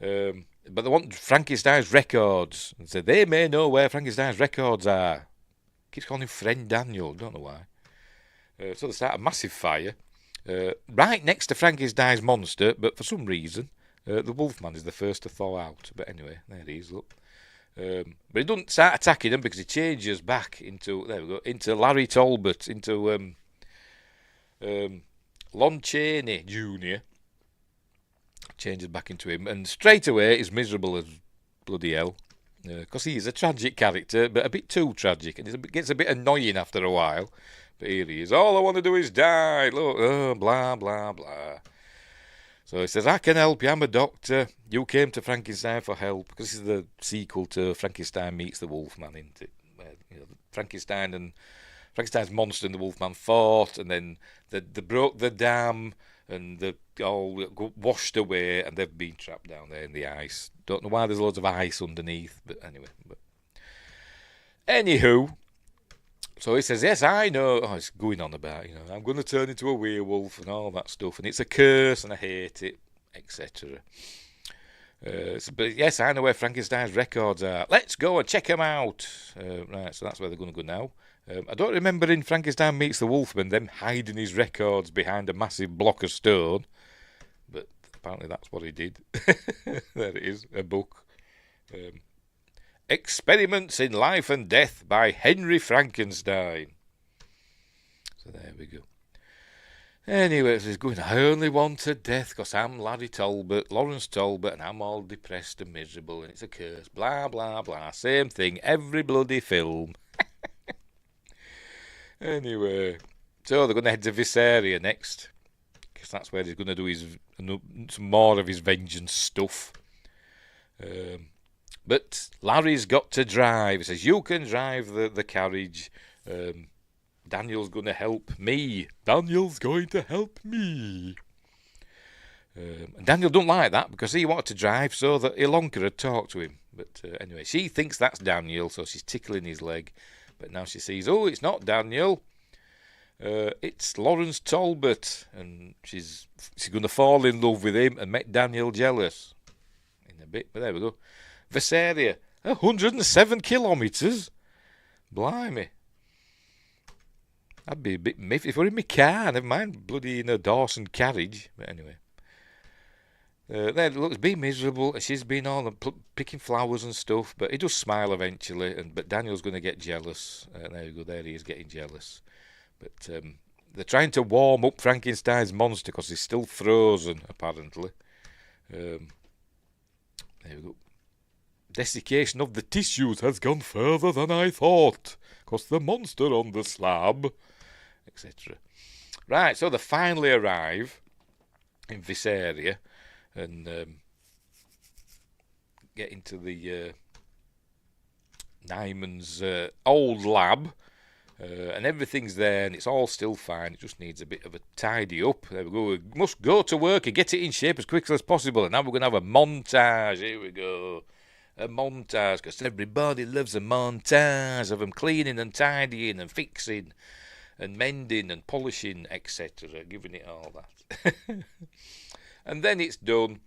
Speaker 2: But they want Frankenstein's records. And say they may know where Frankenstein's records are. Keeps calling him friend Daniel. Don't know why. So they start a massive fire. Right next to Frankenstein's monster. But for some reason, the Wolfman is the first to thaw out. But anyway, there he is. Look. But he doesn't start attacking them because he changes back into, there we go, into Larry Talbot, into Lon Chaney Jr. Changes back into him, and straight away he's miserable as bloody hell, because he is a tragic character, but a bit too tragic, and it gets a bit annoying after a while. But here he is. All I want to do is die. Look, blah blah blah. So he says, I can help you, I'm a doctor. You came to Frankenstein for help. Because this is the sequel to Frankenstein Meets the Wolfman, isn't it? Where, Frankenstein's monster and the Wolfman fought, and then they broke the dam, and they all washed away, and they've been trapped down there in the ice. Don't know why there's loads of ice underneath, but anyway. Anywho, so he says, yes, I know. Oh, it's going on about, I'm going to turn into a werewolf and all that stuff, and it's a curse, and I hate it, etc. But yes, I know where Frankenstein's records are. Let's go and check them out. Right, so that's where they're going to go now. I don't remember in Frankenstein Meets the Wolfman them hiding his records behind a massive block of stone, but apparently that's what he did. There it is, a book. Experiments in Life and Death by Henry Frankenstein. So there we go. Anyway, so he's going, I only wanted death because I'm Larry Talbot, Lawrence Talbot, and I'm all depressed and miserable, and it's a curse, blah, blah, blah. Same thing, every bloody film. Anyway, so they're going to head to Visaria next, because that's where he's going to do some more of his vengeance stuff. But Larry's got to drive. He says, you can drive the carriage. Daniel's going to help me. Daniel's going to help me. And Daniel don't like that because he wanted to drive so that Ilonka would talk to him. But anyway, she thinks that's Daniel, so she's tickling his leg. But now she sees, oh, it's not Daniel. It's Lawrence Talbot. And she's going to fall in love with him and make Daniel jealous. In a bit, but there we go. Visaria, 107 kilometres. Blimey. I'd be a bit miffed if we're in my car. Never mind bloody in a Dawson carriage. But anyway. There, look, it's been miserable. She's been all picking flowers and stuff. But he does smile eventually. But Daniel's going to get jealous. There you go. There he is getting jealous. But they're trying to warm up Frankenstein's monster because he's still frozen, apparently. There we go. Desiccation of the tissues has gone further than I thought. 'Cause the monster on the slab, etc. Right, so they finally arrive in this area and get into the Nyman's old lab, and everything's there and it's all still fine. It just needs a bit of a tidy up. There we go. We must go to work and get it in shape as quickly as possible. And now we're going to have a montage. Here we go. A montage, because everybody loves a montage of them cleaning and tidying and fixing and mending and polishing, etc. Giving it all that. And then it's done.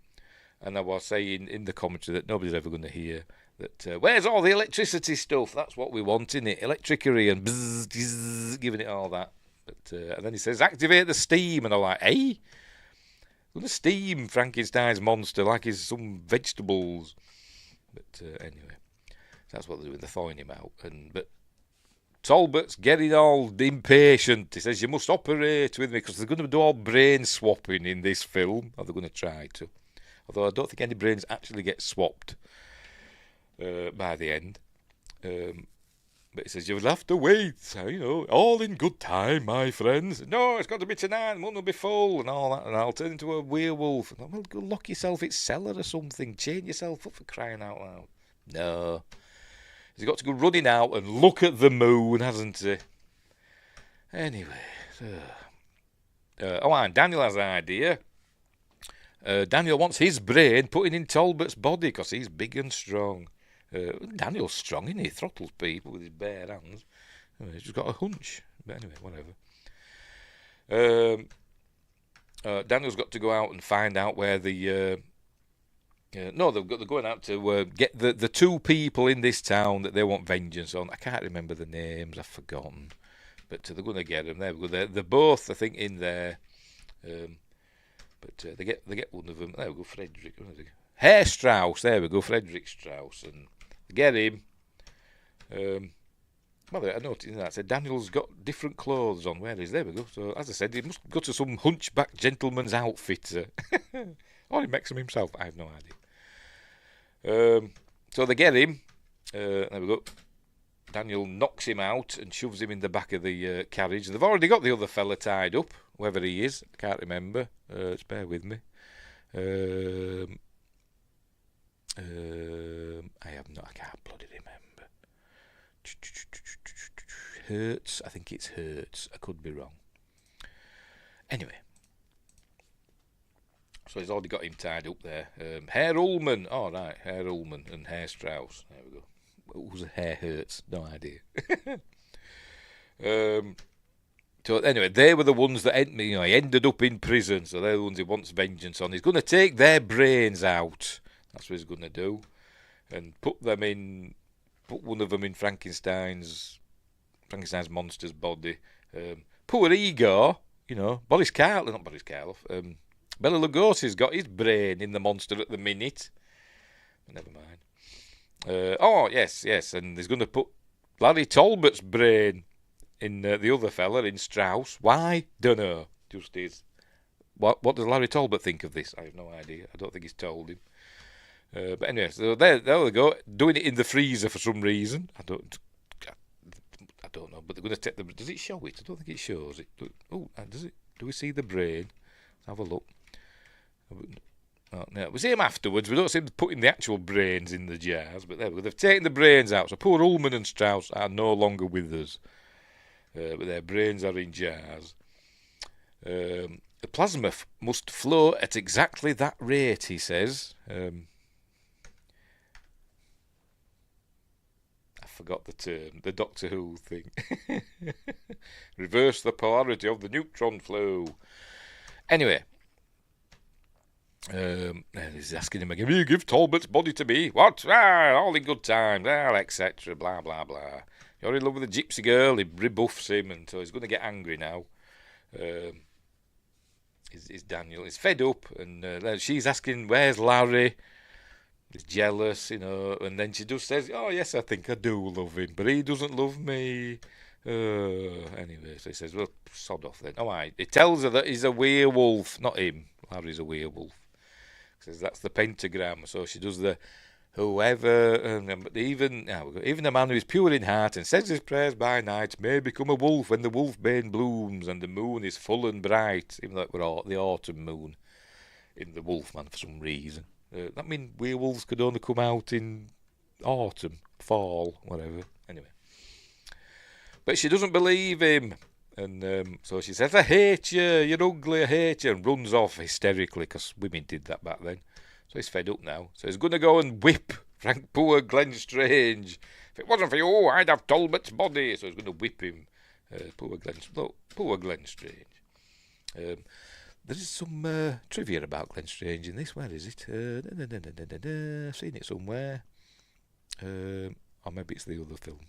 Speaker 2: And I was saying in the commentary that nobody's ever going to hear that, where's all the electricity stuff? That's what we want, innit? Electricity and bzzz, bzzz, giving it all that. But and then he says, activate the steam. And I'm like, hey? We're going to steam Frankenstein's monster like he's some vegetables. But anyway, that's what they're doing. They're thawing him out. But Talbot's getting all impatient. He says, you must operate with me, because they're going to do all brain swapping in this film. Or they're going to try to. Although I don't think any brains actually get swapped by the end. But he says, you'll have to wait, all in good time, my friends. No, it's got to be tonight, the moon will be full, and all that, and I'll turn into a werewolf. And well, go lock yourself in cellar or something, chain yourself up, for crying out loud. No. He's got to go running out and look at the moon, hasn't he? Anyway. And Daniel has an idea. Daniel wants his brain put in Talbot's body, because he's big and strong. Daniel's strong, isn't he? Throttles people with his bare hands. He's just got a hunch. But anyway, whatever. Daniel's got to go out and find out where the... they're going out to get the two people in this town that they want vengeance on. I can't remember the names. I've forgotten. But they're going to get them. There we go. They're both, I think, in there. But they get one of them. There we go, Frederick. Herr Strauss. There we go, Frederick Strauss. And they get him. I noticed that. I said, Daniel's got different clothes on. Where is? There we go. So, as I said, he must go to some hunchback gentleman's outfit. Or he makes them himself. I have no idea. So they get him. There we go. Daniel knocks him out and shoves him in the back of the carriage. They've already got the other fella tied up, whoever he is. I can't remember. Just bear with me. I can't bloody remember. Hurts. I think it's Hurts. I could be wrong. Anyway. So he's already got him tied up there. Herr Ullman. Oh, right. Herr Ullman and Herr Strauss. There we go. Who's a Herr Hurts? No idea. So anyway, they were the ones that he ended up in prison. So they're the ones he wants vengeance on. He's going to take their brains out. That's what he's going to do, and put one of them in Frankenstein's monster's body. Poor Igor, not Boris Karloff. Bela Lugosi's got his brain in the monster at the minute. Never mind. Yes, and he's going to put Larry Talbot's brain in the other fella, in Strauss. Why? Don't know. Just is. What does Larry Talbot think of this? I have no idea. I don't think he's told him. But anyway, so there we go. Doing it in the freezer for some reason. I don't know. But they're going to take the. Does it show it? I don't think it shows it. Oh, does it? Do we see the brain? Let's have a look. Oh, no, we see him afterwards. We don't see him putting the actual brains in the jars. But there we go. They've taken the brains out. So poor Ullman and Strauss are no longer with us. But their brains are in jars. The plasma must flow at exactly that rate, he says. I forgot the term, the Doctor Who thing. Reverse the polarity of the neutron flow. Anyway, he's asking him again, will you give Talbot's body to me? What? All in good time, etc. Blah, blah, blah. You're in love with a gypsy girl. He rebuffs him, and so he's going to get angry now. Is Daniel. He's fed up, and she's asking, where's Larry? He's jealous, and then she just says, oh, yes, I think I do love him, but he doesn't love me. Anyway, so he says, well, sod off then. All right. He tells her that he's a werewolf, not him. Larry's a werewolf. He says, that's the pentagram. So she does the whoever, but even the man who is pure in heart and says his prayers by night may become a wolf when the wolfbane blooms and the moon is full and bright, even though it were the autumn moon in the Wolfman for some reason. That means werewolves could only come out in autumn, fall, whatever. Anyway. But she doesn't believe him. And so she says, I hate you, you're ugly, I hate you, and runs off hysterically, because women did that back then. So he's fed up now. So he's going to go and whip poor Glenn Strange. If it wasn't for you, I'd have Talbot's body. So he's going to whip him. Poor Glenn Strange. There is some trivia about Glenn Strange in this. Where is it? I've seen it somewhere. Or maybe it's the other film.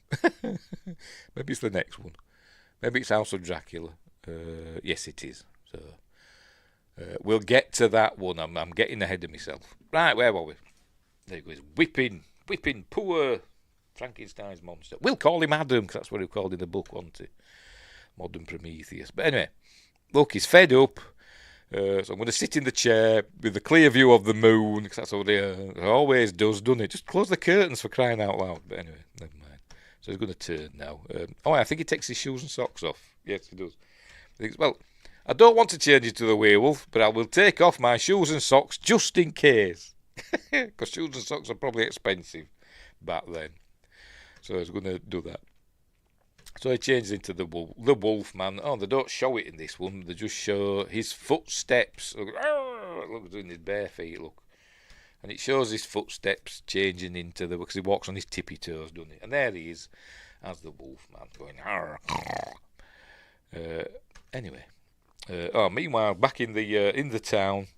Speaker 2: Maybe it's the next one. Maybe it's House of Dracula. Yes, it is. So we'll get to that one. I'm getting ahead of myself. Right, where were we? There he goes. Whipping poor Frankenstein's monster. We'll call him Adam, because that's what he called in the book, wasn't he? Modern Prometheus. But anyway, look, he's fed up. So I'm going to sit in the chair with the clear view of the moon, because that's what it always does, doesn't it? Just close the curtains, for crying out loud. But anyway, never mind. So he's going to turn now. I think he takes his shoes and socks off. Yes, he does. He thinks, well, I don't want to change into the werewolf, but I will take off my shoes and socks just in case. Because shoes and socks are probably expensive back then. So he's going to do that. So he changes into the wolf man. Oh, they don't show it in this one. They just show his footsteps. Look, doing his bare feet, look. And it shows his footsteps changing into because he walks on his tippy toes, doesn't he? And there he is, as the wolf man, going, anyway. Meanwhile, back in the town,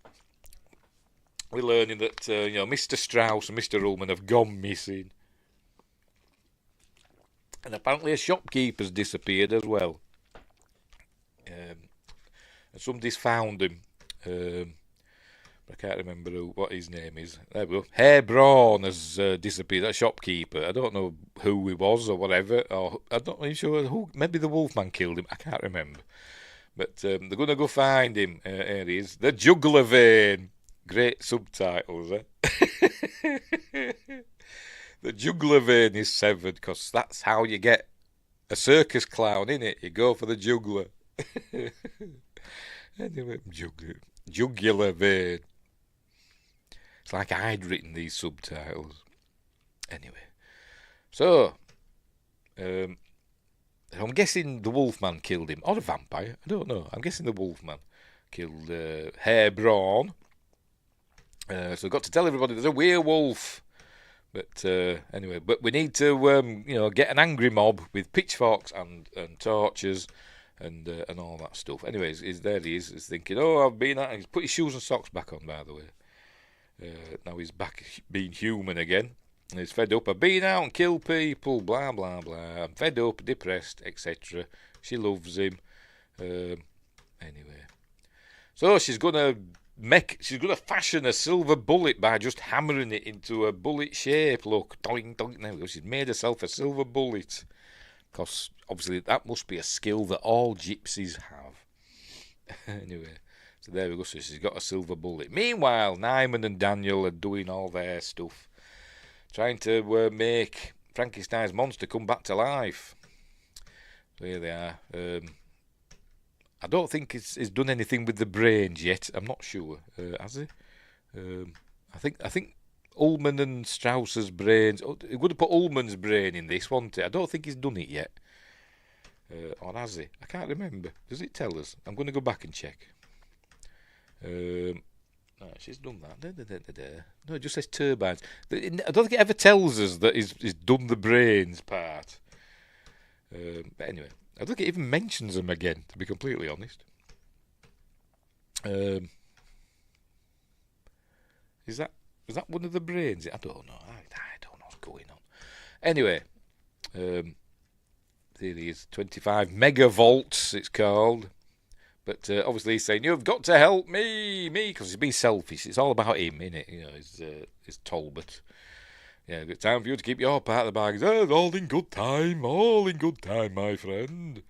Speaker 2: we're learning that, Mr. Strauss and Mr. Ullman have gone missing. And apparently a shopkeeper's disappeared as well. And somebody's found him. I can't remember what his name is. There we go. Herr Braun has disappeared. That shopkeeper. I don't know who he was or whatever. Or I'm not really sure who. Maybe the Wolfman killed him. I can't remember. But they're going to go find him. Here he is. The Jugular Vein. Great subtitles, eh? The jugular vein is severed, because that's how you get a circus clown, innit? You go for the jugular. Anyway, jugular vein. It's like I'd written these subtitles. Anyway. So, I'm guessing the Wolfman killed him. Or a vampire. I don't know. I'm guessing the Wolfman killed Herr Braun. So I've got to tell everybody there's a werewolf. But anyway, we need to get an angry mob with pitchforks and torches and all that stuff. Anyways, there he is. He's thinking, I've been out. He's put his shoes and socks back on, by the way. Now he's back being human again. And he's fed up. I've been out and killed people. Blah blah blah. I'm fed up, depressed, etc. She loves him. Anyway, so she's gonna fashion a silver bullet by just hammering it into a bullet shape. Look, doink, doink. Now she's made herself a silver bullet. Because obviously that must be a skill that all gypsies have. Anyway, so there we go. So she's got a silver bullet. Meanwhile, Nyman and Daniel are doing all their stuff, trying to make Frankenstein's monster come back to life. So here they are. I don't think he's done anything with the brains yet. I'm not sure. Has he? I think Ullman and Strauss's brains. He would have put Ullman's brain in this, wouldn't he? I don't think he's done it yet. Or has he? I can't remember. Does it tell us? I'm going to go back and check. No, she's done that. No, it just says turbines. I don't think it ever tells us that he's done the brains part. But anyway. I don't think it even mentions them again, to be completely honest. Is that one of the brains? I don't know. I don't know what's going on. Anyway, there he is. 25 megavolts, it's called. But obviously he's saying, you've got to help me, because he's being selfish. It's all about him, innit? It's Talbot. Yeah, it's time for you to keep your part of the bag. All in good time, my friend.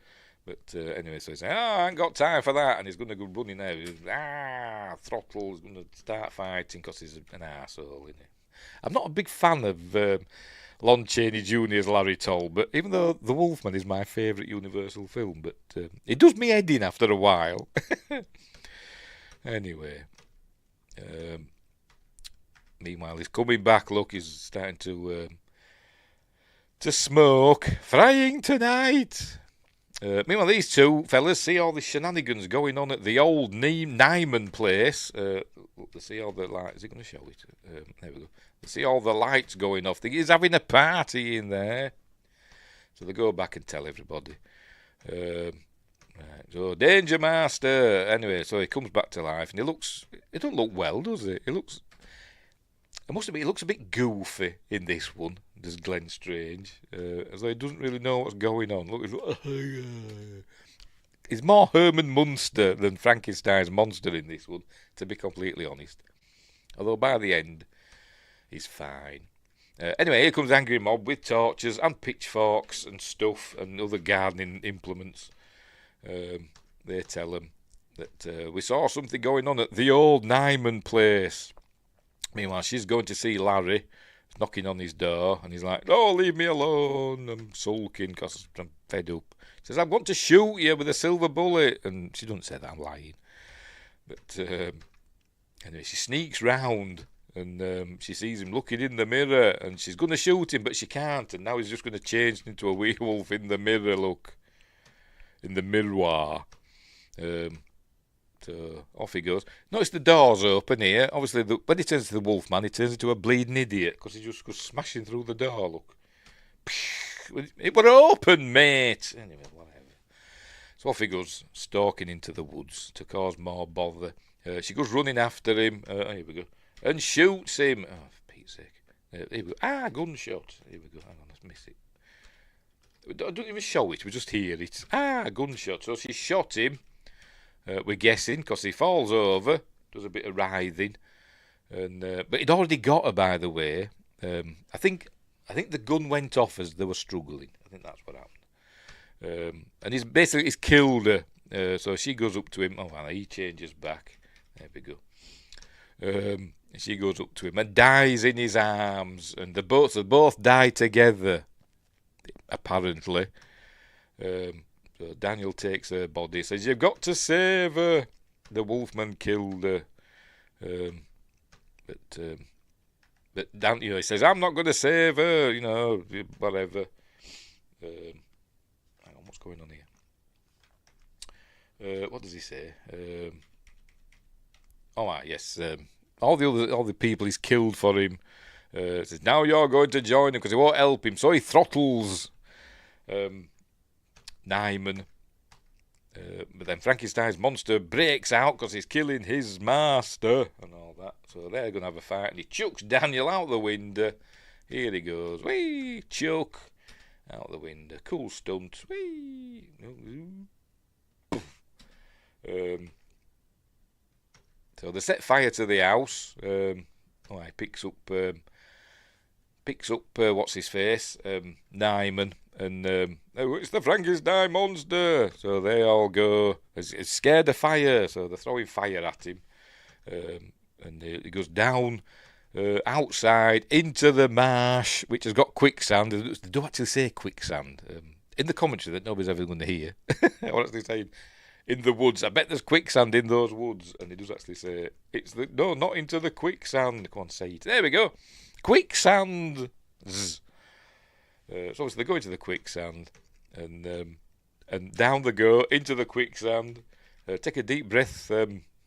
Speaker 2: But anyway, so he's saying, I ain't got time for that. And he's going to go running out. Throttle, he's going to start fighting because he's an arsehole, isn't he? I'm not a big fan of Lon Chaney Jr.'s Larry Talbot, even though The Wolfman is my favourite Universal film, but it does me head in after a while. Anyway, meanwhile he's coming back. Look, he's starting to smoke. Frying tonight. Meanwhile, these two fellas see all the shenanigans going on at the old Nyman place. They see all the lights. Is it going to show it? There we go. They see all the lights going off. He's having a party in there. So they go back and tell everybody. Right, so, Danger Master. Anyway, so he comes back to life, and he doesn't look well, does he? I must admit, he looks a bit goofy in this one. There's Glenn Strange, as though he doesn't really know what's going on. Look, he's more Herman Munster than Frankenstein's monster in this one, to be completely honest. Although by the end, he's fine. Anyway, here comes Angry Mob with torches and pitchforks and stuff and other gardening implements. They tell him that we saw something going on at the old Nyman place. Meanwhile, she's going to see Larry, knocking on his door, and he's like, "Oh, leave me alone. I'm sulking because I'm fed up." He says, "I want to shoot you with a silver bullet." And she doesn't say that, I'm lying. But anyway, she sneaks round, and she sees him looking in the mirror, and she's going to shoot him, but she can't. And now he's just going to change into a werewolf in the mirror, look. In the miroir. So off he goes. Notice the door's open here. Obviously, when he turns to the Wolfman, he turns into a bleeding idiot because he just goes smashing through the door. Look, it were open, mate. Anyway, whatever. So off he goes, stalking into the woods to cause more bother. She goes running after him. Here we go, and shoots him. Oh, for Pete's sake! Here we go. Gunshot. Here we go. Hang on, let's miss it. Don't even show it. We just hear it. Gunshot. So she shot him. We're guessing because he falls over, does a bit of writhing, and but he'd already got her, by the way. I think the gun went off as they were struggling. I think that's what happened. And he's killed her. So she goes up to him. Oh, well, he changes back. There we go. She goes up to him and dies in his arms, and they both die together, apparently. So Daniel takes her body, says, "You've got to save her. The Wolfman killed her." But Daniel, he says, "I'm not going to save her, whatever." Hang on, what's going on here? What does he say? Yes. All the people he's killed for him. Says, "Now you're going to join him because he won't help him." So he throttles Nyman. But then Frankenstein's monster breaks out because he's killing his master and all that. So they're going to have a fight, and he chucks Daniel out the window. Here he goes. Whee! Chuck out the window. Cool stunt. Whee! So they set fire to the house. He picks up what's his face, Nyman, and it's the Frankenstein monster. So they all go. It's scared of fire, so they're throwing fire at him, and he goes down outside into the marsh, which has got quicksand. They do actually say quicksand in the commentary that nobody's ever going to hear. I'm actually saying in the woods. I bet there's quicksand in those woods, and he does actually say no, not into the quicksand. Come on, say it. There we go. Quicksand. So obviously they go into the quicksand, and down they go into the quicksand. Take a deep breath,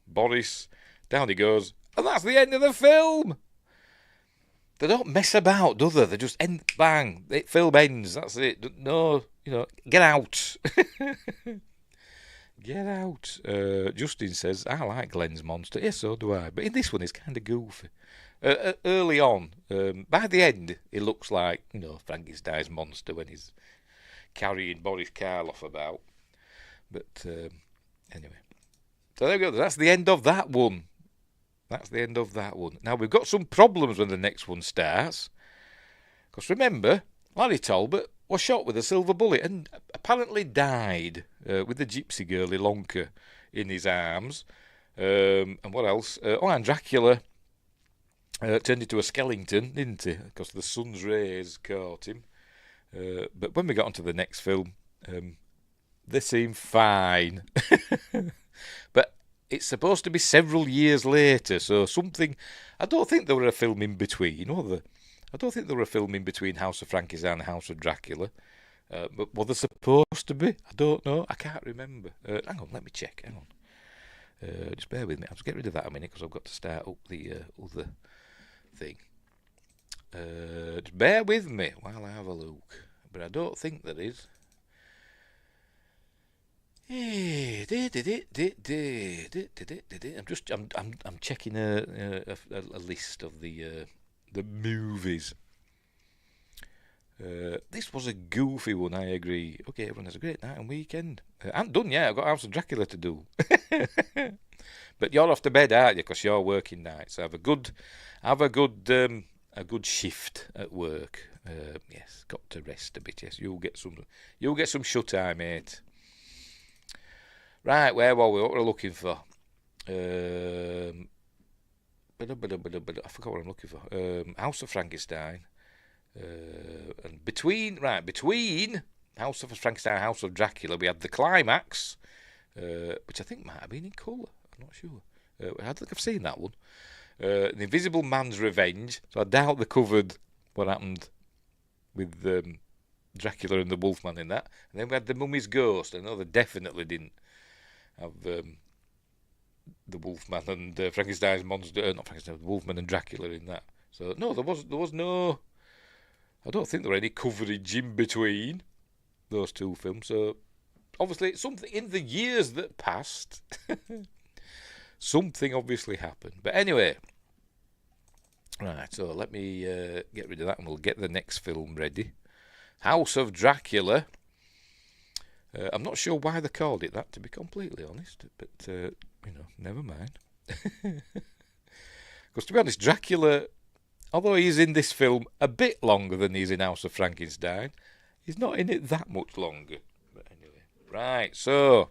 Speaker 2: Boris. Down he goes, and that's the end of the film. They don't mess about, do they? They just end, bang. The film ends. That's it. No, get out. Get out. Justin says, "I like Glenn's monster." Yes, so do I. But in this one, it's kind of goofy. Early on, by the end, it looks like, Frankenstein's monster when he's carrying Boris Karloff about. But anyway. So there we go. That's the end of that one. Now, we've got some problems when the next one starts. Because remember, Larry Talbot was shot with a silver bullet and apparently died with the gypsy girl Ilonka in his arms. And what else? And Dracula turned into a skeleton, didn't he? Because the sun's rays caught him. But when we got onto the next film, they seemed fine. But it's supposed to be several years later, so something... I don't think there were a film in between, were there? I don't think there were a film in between House of Frankenstein and House of Dracula. But were there supposed to be? I don't know. I can't remember. Hang on, let me check. Hang on. Just bear with me. I'll just get rid of that a minute because I've got to start up the other thing. Just bear with me while I have a look. But I don't think there is. I'm checking a list of the movies. This was a goofy one, I agree. Okay, everyone has a great night and weekend. I'm done yet. I've got House of Dracula to do. But you're off to bed, aren't you? Because you're working nights. Have a good shift at work. Yes, got to rest a bit. Yes, you'll get some shut eye, mate. Right, where were we? What were we looking for? I forgot what I'm looking for. House of Frankenstein. And between House of Frankenstein and House of Dracula, we had the climax, which I think might have been in colour. I'm not sure. I don't think I've seen that one. The Invisible Man's Revenge. So I doubt they covered what happened with Dracula and the Wolfman in that. And then we had the Mummy's Ghost. I know they definitely didn't have the Wolfman and Frankenstein's monster. Not Frankenstein, the Wolfman and Dracula in that. So no, there was no. I don't think there were any coverage in between those two films. So obviously, something in the years that passed, something obviously happened. But anyway, right. So let me get rid of that, and we'll get the next film ready. House of Dracula. I'm not sure why they called it that, to be completely honest. But never mind. Because to be honest, Dracula, although he's in this film a bit longer than he's in House of Frankenstein, he's not in it that much longer. But anyway, right, so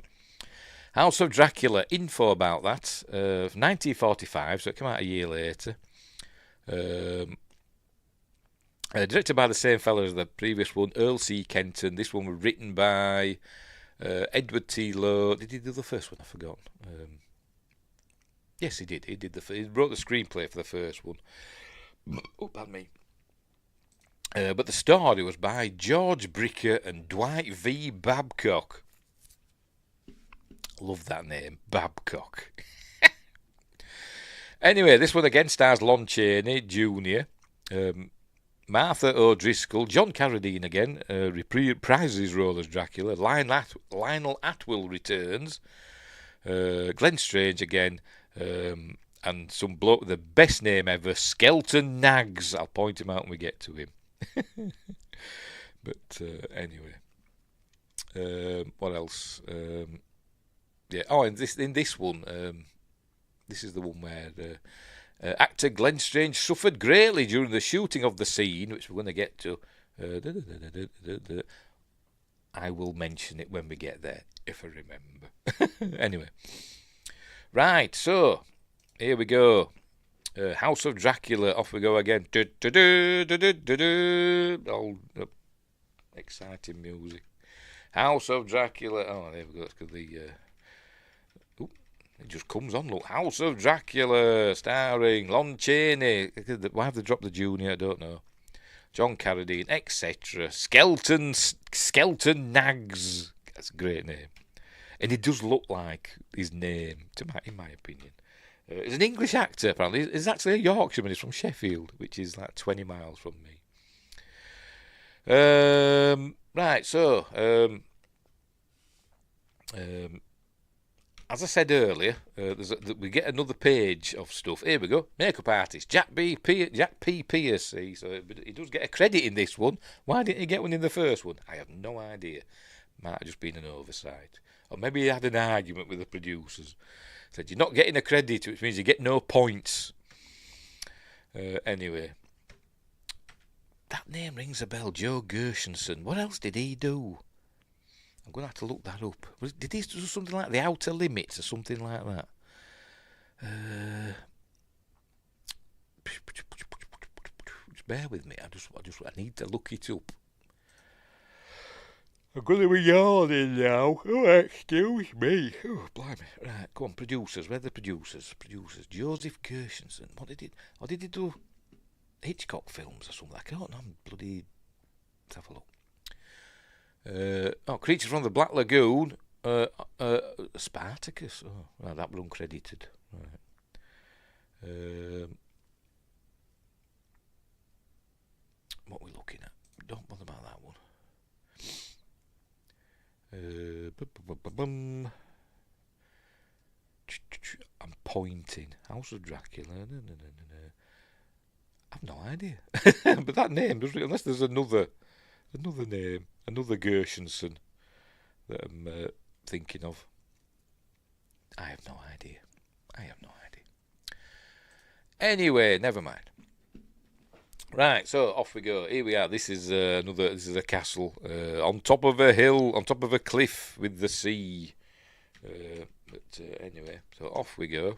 Speaker 2: House of Dracula, info about that, 1945, so it came out a year later. Directed by the same fella as the previous one, Earl C. Kenton. This one was written by Edward T. Lowe. Did he do the first one? I've forgotten. Yes, he did. He wrote the screenplay for the first one. Oh, pardon me. But the story was by George Bricker and Dwight V. Babcock. Love that name, Babcock. Anyway, this one again stars Lon Chaney Jr., Martha O'Driscoll, John Carradine again, reprises his role as Dracula, Lionel Atwill returns, Glenn Strange again, and some bloke with the best name ever, Skelton Nags. I'll point him out when we get to him. But anyway, what else? Yeah. Oh, in this one, this is the one where actor Glenn Strange suffered greatly during the shooting of the scene, which we're going to get to. I will mention it when we get there, if I remember. Anyway, right. So here we go. House of Dracula. Off we go again. All exciting music. House of Dracula. Oh, there we go. That's because it just comes on. Look, House of Dracula, starring Lon Chaney. Why have they dropped the junior? I don't know. John Carradine, etc. Skelton Nags. That's a great name, and it does look like his name, in my opinion. He's an English actor, apparently. He's actually a Yorkshireman. He's from Sheffield, which is like 20 miles from me. Right, so as I said earlier, we get another page of stuff. Here we go. Makeup artist Jack P. Pierce. See, so he does get a credit in this one. Why didn't he get one in the first one? I have no idea. Might have just been an oversight, or maybe he had an argument with the producers. Said you're not getting a credit, which means you get no points. Anyway, that name rings a bell. Joe Gershenson. What else did he do? I'm going to have to look that up. Did he do something like The Outer Limits or something like that? Just bear with me. I need to look it up. I'm going to be yawning now. Oh, excuse me. Oh, blimey. Right, come on, producers. Where are the producers? Producers. Joseph Kirshenson. What did he... Or did he do Hitchcock films or something? I can't know. Bloody... Let's have a look. Creature from the Black Lagoon. Spartacus. Oh, well, that was uncredited. Right. What are we looking at? Don't bother about that one. I'm pointing. House of Dracula. I've no idea. But that name doesn't, unless there's another name, another Gershenson that I'm thinking of. I have no idea. Anyway, never mind. Right, so off we go. Here we are. This is a castle on top of a hill, on top of a cliff with the sea. Anyway, so off we go.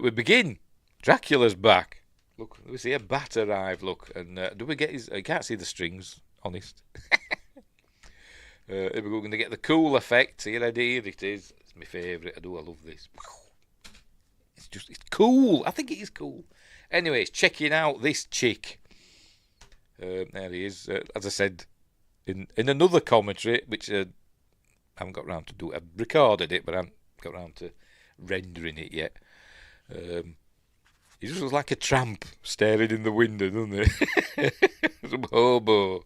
Speaker 2: We begin. Dracula's back. Look, we see a bat arrive. Look, and do we get his? I can't see the strings. Honest. We're going to get the cool effect. Here it is. It's my favourite. I love this. It's cool. I think it is cool. Anyways, checking out this chick. There he is. As I said, in another commentary, which I haven't got round to do. I've recorded it, but I haven't got round to rendering it yet. He just looks like a tramp staring in the window, doesn't he? Some hobo.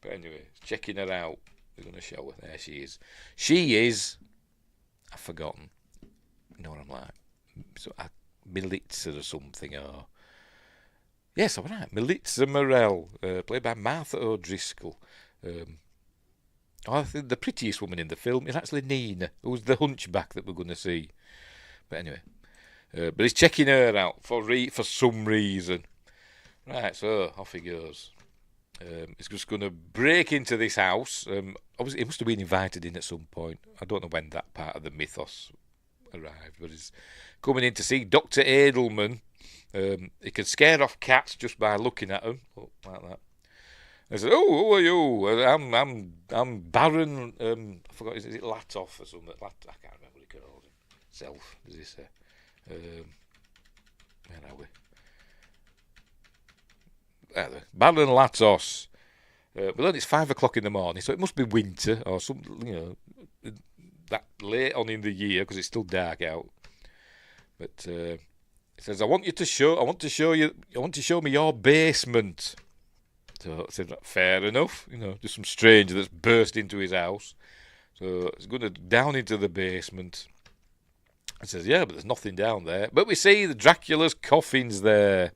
Speaker 2: But anyway, checking her out. We're going to show her. There she is. She is... I've forgotten. You know what I'm like? So, Militza or something, or... Yes, I'm right. Militza Morell, played by Martha O'Driscoll. I think the prettiest woman in the film is actually Nina, who's the hunchback that we're going to see. But anyway, but he's checking her out for some reason. Right, so off he goes. He's just going to break into this house. Obviously, he must have been invited in at some point. I don't know when that part of the mythos arrived, but he's coming in to see Dr. Edelman. He can scare off cats just by looking at them, like that. I said, "Oh, who are you? I'm Baron. I forgot. Is it Latoff or something? I can't remember what he called himself. Does he say? Where are we? Baron Latos. But then it's 5 o'clock in the morning, so it must be winter or something. That late on in the year because it's still dark out. But it says, I want to show me your basement." So I said, fair enough, just some stranger that's burst into his house. So he's going down into the basement. I says, yeah, but there's nothing down there. But we see the Dracula's coffin's there.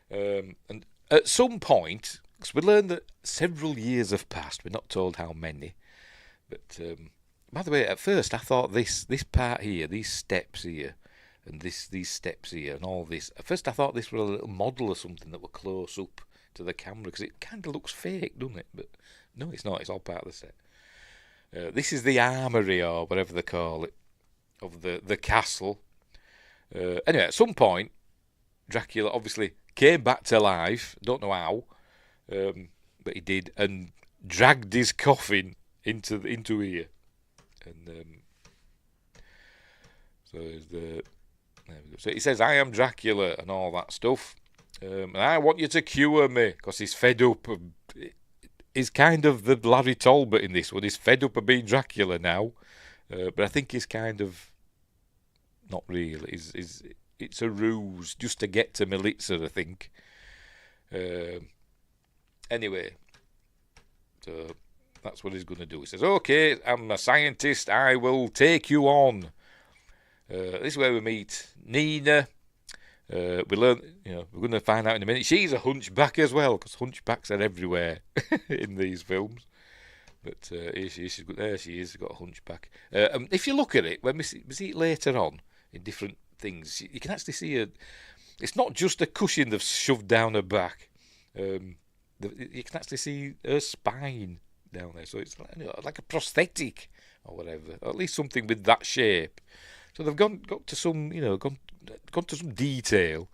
Speaker 2: And at some point, because we learned that several years have passed, we're not told how many. But by the way, at first I thought this part here, these steps here, and these steps here, and all this. At first I thought this was a little model or something that were close up to the camera, because it kind of looks fake, doesn't it? But no, it's not. It's all part of the set. This is the armoury, or whatever they call it, of the castle. Anyway, at some point, Dracula obviously came back to life. Don't know how, but he did, and dragged his coffin into here. And so he says, "I am Dracula," and all that stuff. And I want you to cure me, because he's fed up. He's kind of the Larry Talbot in this one. He's fed up of being Dracula now. But I think he's kind of not real. It's a ruse just to get to Militza, I think. Anyway, so that's what he's going to do. He says, "Okay, I'm a scientist. I will take you on." This is where we meet Nina. We learn, we're going to find out in a minute. She's a hunchback as well, because hunchbacks are everywhere in these films. But here she is. There she is. She's got a hunchback. If you look at it, when we see it later on in different things, you can actually see it's not just a cushion they've shoved down her back. You can actually see her spine down there. So it's like a prosthetic or whatever, or at least something with that shape. So they've got to some, gone to some detail.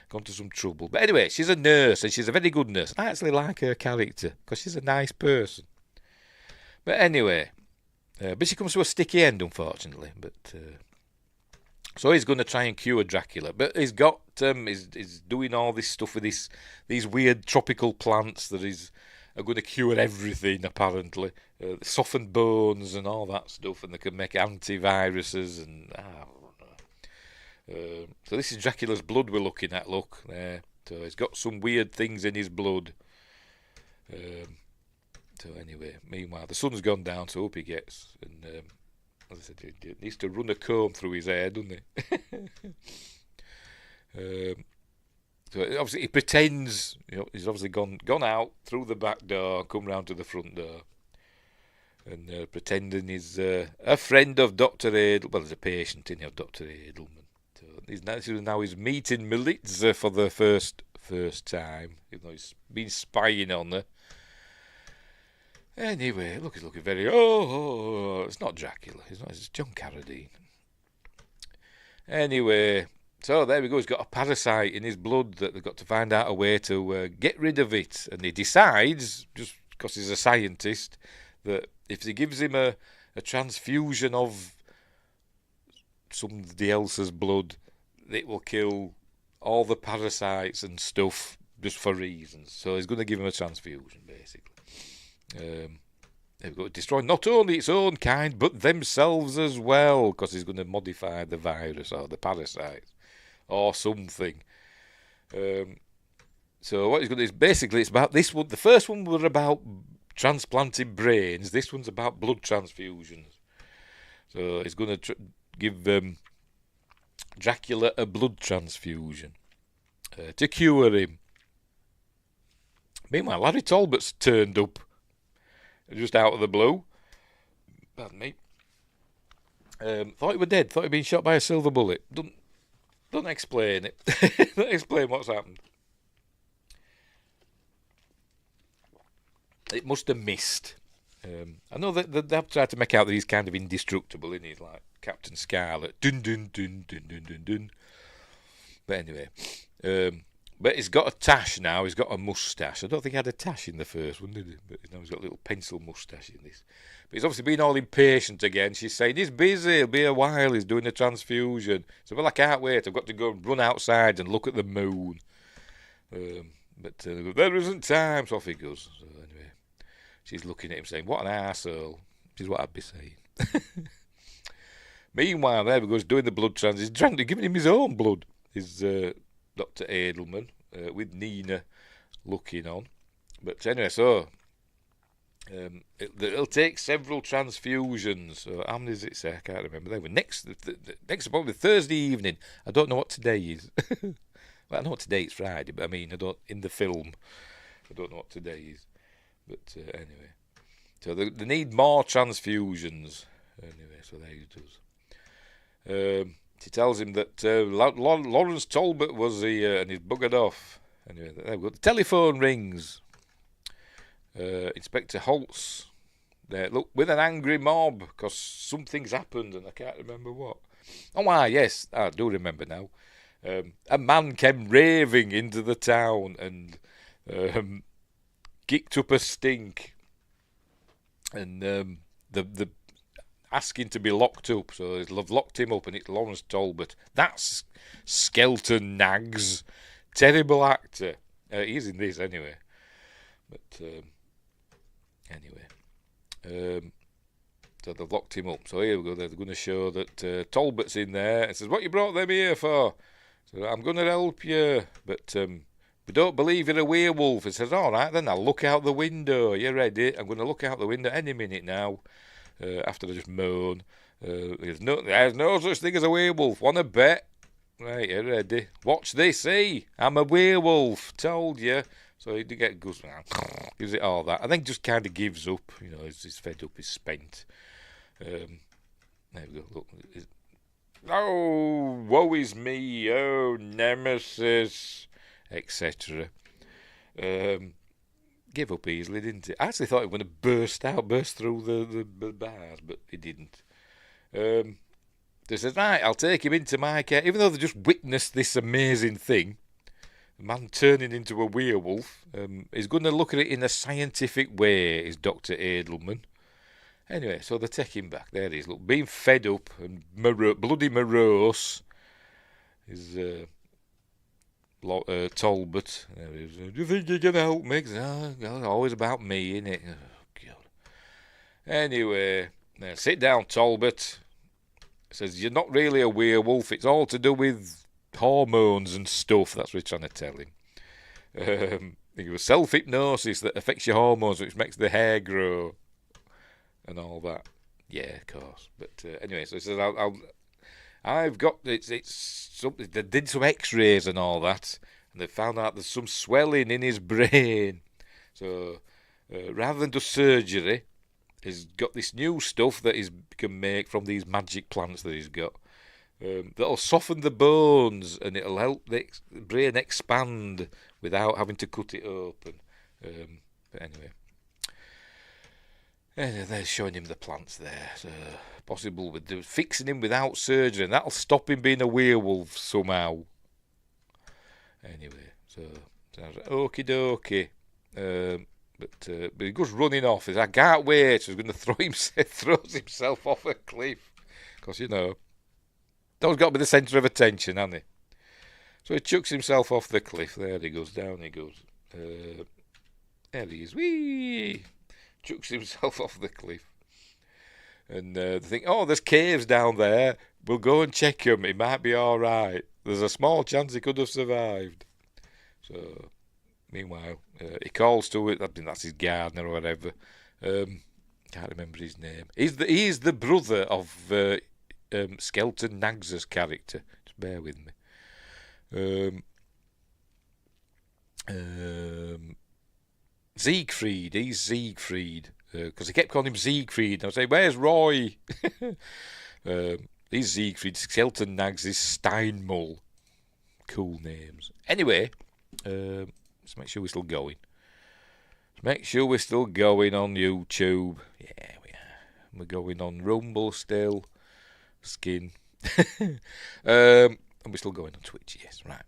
Speaker 2: gone to some trouble. But anyway, she's a nurse, and she's a very good nurse. I actually like her character, because she's a nice person. But anyway, but she comes to a sticky end, unfortunately. But so he's going to try and cure Dracula, but he's got he's doing all this stuff with these weird tropical plants that are going to cure everything, apparently. Soften bones and all that stuff, and they can make antiviruses and so this is Dracula's blood we're looking at. Look there. So he's got some weird things in his blood. So anyway, meanwhile the sun's gone down, so I hope he gets. And as I said, he needs to run a comb through his hair, doesn't he? So obviously he pretends, he's obviously gone out through the back door, come round to the front door, and pretending he's a friend of Dr. Edelman. Well, he's a patient, of Dr. Edelman. So now he's meeting Militza for the first time, even though he's been spying on her. Anyway, look, he's looking very. It's not Dracula. It's John Carradine. Anyway. So there we go, he's got a parasite in his blood that they've got to find out a way to get rid of it. And he decides, just because he's a scientist, that if he gives him a transfusion of somebody else's blood, it will kill all the parasites and stuff just for reasons. So he's going to give him a transfusion, basically. They've got to destroy not only its own kind, but themselves as well, because he's going to modify the virus or the parasites. Or something. So what he's going to do is basically it's about this one. The first one was about transplanting brains. This one's about blood transfusions. So he's going to give Dracula a blood transfusion to cure him. Meanwhile, Larry Talbot's turned up just out of the blue. Pardon me. Thought he were dead. Thought he'd been shot by a silver bullet. Don't explain it. Don't explain what's happened. It must have missed. I know that they've tried to make out that he's kind of indestructible, isn't he? Like Captain Scarlet. Dun dun dun dun dun dun dun. But anyway, but he's got a tash now. He's got a moustache. I don't think he had a tash in the first one, did he? But now he's got a little pencil moustache in this. But he's obviously been all impatient again. She's saying he's busy. It'll be a while. He's doing a transfusion. So, well, I can't wait. I've got to go and run outside and look at the moon. But there isn't time. So off he goes. So anyway, she's looking at him saying, "What an arsehole," which is what I'd be saying. Meanwhile, there he goes doing the blood trans. He's giving him his own blood. His Dr. Edelman with Nina looking on. But anyway, so. It'll take several transfusions. So how many does it say? I can't remember. They were next probably Thursday evening. I don't know what today is. Well, I know today it's Friday, but I mean, in the film, I don't know what today is. But anyway, so they need more transfusions. Anyway, so there he does. She tells him that Lawrence Talbot was here and he's buggered off. Anyway, there we go. The telephone rings. Inspector Holtz there, look, with an angry mob because something's happened and I can't remember what. Oh, yes, I do remember now. A man came raving into the town and kicked up a stink and the asking to be locked up. So they've locked him up and it's Lawrence Talbot. That's Skelton Nags. Terrible actor. He's in this anyway. But anyway, so they've locked him up. So here we go. They're going to show that Talbot's in there. It says, "What you brought them here for?" So I'm going to help you, but we don't believe you're a werewolf. He says, "All right, then I'll look out the window. You ready?" I'm going to look out the window any minute now. After I just moan, there's no such thing as a werewolf. Want to bet? Right, you ready? Watch this. See, I'm a werewolf. Told you. So he did get goose, gives it all that, and then just kind of gives up. He's fed up, he's spent. There we go. Look, oh, woe is me. Oh, nemesis, etc. Give up easily, didn't it? I actually thought it was going to burst through the bars, but it didn't. They said, right, I'll take him into my care, even though they just witnessed this amazing thing. man turning into a werewolf. He's going to look at it in a scientific way, is Dr. Edelman. Anyway, so they take him back. There he is. Look, being fed up and bloody morose is Talbot. There he is. Do you think you're going to help me? Oh, God, always about me, innit? Oh, God. Anyway, now sit down, Talbot. Says, you're not really a werewolf. It's all to do with hormones and stuff. That's what he's trying to tell him. It was self-hypnosis that affects your hormones, which makes the hair grow. And all that, yeah, of course. But anyway, so he says, I've got it's something. They did some X-rays and all that, and they found out there's some swelling in his brain. So rather than do surgery, he's got this new stuff that he can make from these magic plants that he's got. That'll soften the bones and it'll help the brain expand without having to cut it open. But anyway. They're showing him the plants there. So possible with fixing him without surgery, and that'll stop him being a werewolf somehow. Anyway, so okie dokie. But he goes running off. He's, I can't wait. So he's going to throws himself off a cliff. Because, you know, that's got to be the centre of attention, hasn't he? So he chucks himself off the cliff. There he goes. Down he goes. There he is. Whee! Chucks himself off the cliff. And they think, oh, there's caves down there. We'll go and check them. It might be all right. There's a small chance he could have survived. So, meanwhile, he calls to it. I think that's his gardener or whatever. Can't remember his name. He's the brother of Skeleton Nags' character. Just bear with me. Siegfried, he's Siegfried, because he kept calling him Siegfried. I was saying, where's Roy? He's Siegfried. Skeleton Nags is Steinmull. Cool names. Anyway, let's make sure we're still going. Make sure we're still going on YouTube. Yeah, we are. We're going on Rumble still. Skin. And we're still going on Twitch, yes, right.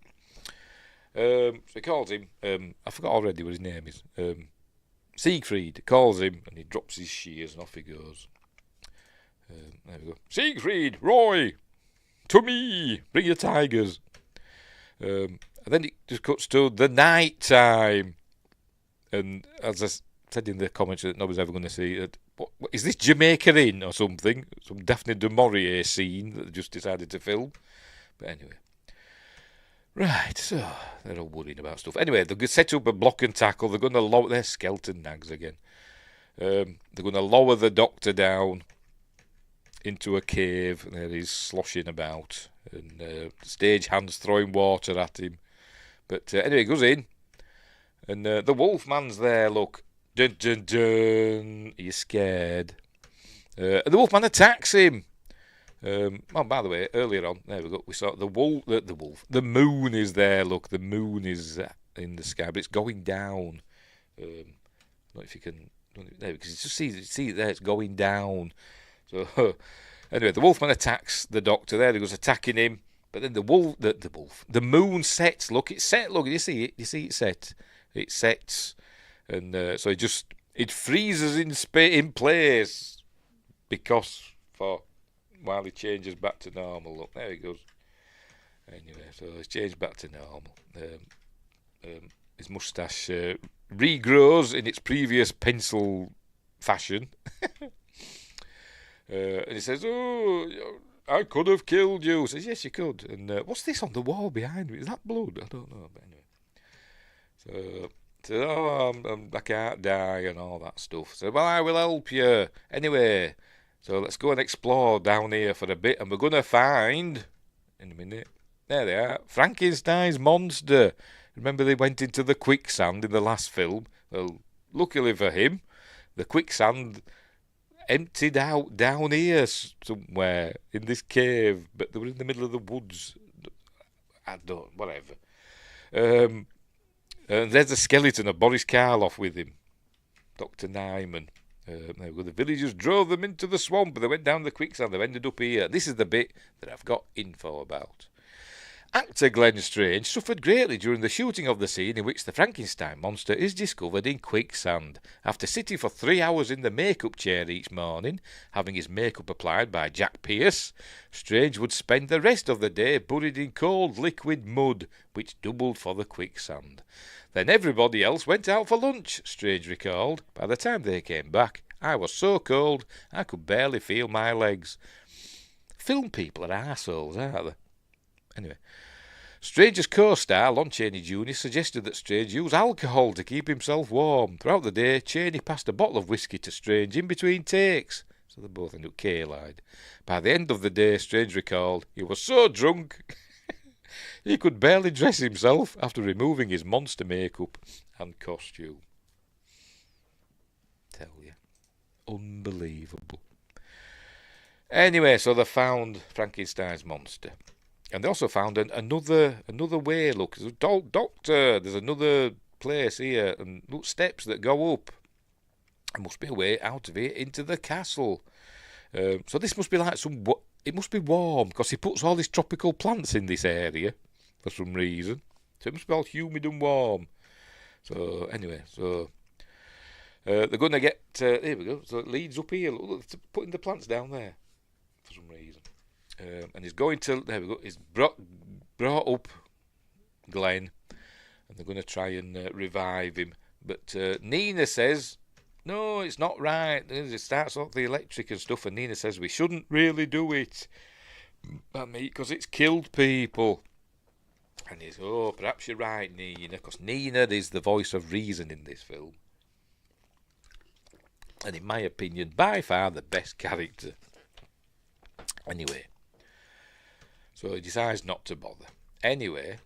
Speaker 2: So he calls him, I forgot already what his name is. Siegfried calls him and he drops his shears and off he goes. There we go. Siegfried, Roy, to me, bring your tigers. And then it just cuts to the night time. And as I said in the comments that nobody's ever going to see it, what, is this Jamaica Inn or something? Some Daphne du Maurier scene that they just decided to film. But anyway. Right, so they're all worrying about stuff. Anyway, they're going to set up a block and tackle. They're going to lower their Skeleton Nags again. They're going to lower the doctor down into a cave. And there he's sloshing about. And stage hands throwing water at him. But anyway, he goes in. And the Wolfman's there, look. Dun, dun, dun. Are you scared? And the Wolfman attacks him. Oh, by the way, earlier on, there we go. We saw the wolf. The moon is there. Look, the moon is in the sky, but it's going down. I don't know if you can. There, because you just see there, it's going down. So anyway, the Wolfman attacks the doctor. There he goes attacking him, but then the moon sets. Look, it's set. Look, you see it. You see it set. It sets, and so it freezes in place because while he changes back to normal. Look, there he goes. Anyway, so he's changed back to normal. His moustache regrows in its previous pencil fashion. And he says, oh, I could have killed you. He says, yes, you could. And what's this on the wall behind me? Is that blood? I don't know. But anyway. So I can't die and all that stuff. So, well, I will help you. Anyway, so let's go and explore down here for a bit. And we're going to find, in a minute, there they are, Frankenstein's monster. Remember they went into the quicksand in the last film? Well, luckily for him, the quicksand emptied out down here somewhere in this cave. But they were in the middle of the woods. Whatever. And there's a skeleton of Boris Karloff with him, Dr. Nyman. The villagers drove them into the swamp, and they went down the quicksand. They've ended up here. This is the bit that I've got info about. Actor Glenn Strange suffered greatly during the shooting of the scene in which the Frankenstein monster is discovered in quicksand. After sitting for 3 hours in the makeup chair each morning, having his makeup applied by Jack Pierce, Strange would spend the rest of the day buried in cold liquid mud, which doubled for the quicksand. Then everybody else went out for lunch, Strange recalled. By the time they came back, I was so cold I could barely feel my legs. Film people are arseholes, aren't they? Anyway, Strange's co-star, Lon Chaney Jr., suggested that Strange use alcohol to keep himself warm. Throughout the day, Chaney passed a bottle of whiskey to Strange in between takes, so they both ended up K-eyed. By the end of the day, Strange recalled, he was so drunk he could barely dress himself after removing his monster makeup and costume. Tell you, unbelievable. Anyway, so they found Frankenstein's monster. And they also found another way. Look, doctor, there's another place here, and look, steps that go up. There must be a way out of here into the castle. So this must be like it must be warm, because he puts all these tropical plants in this area for some reason. So it must be all humid and warm. So anyway, they're going to get, here we go, so it leads up here. Look, putting the plants down there for some reason. And he's going to, there we go, he's brought up Glenn, and they're going to try and revive him. But Nina says, no, it's not right. It starts off the electric and stuff, and Nina says, we shouldn't really do it, because it's killed people. And he's, oh, perhaps you're right, Nina, because Nina is the voice of reason in this film. And in my opinion, by far the best character. Anyway. So he decides not to bother. Anyway,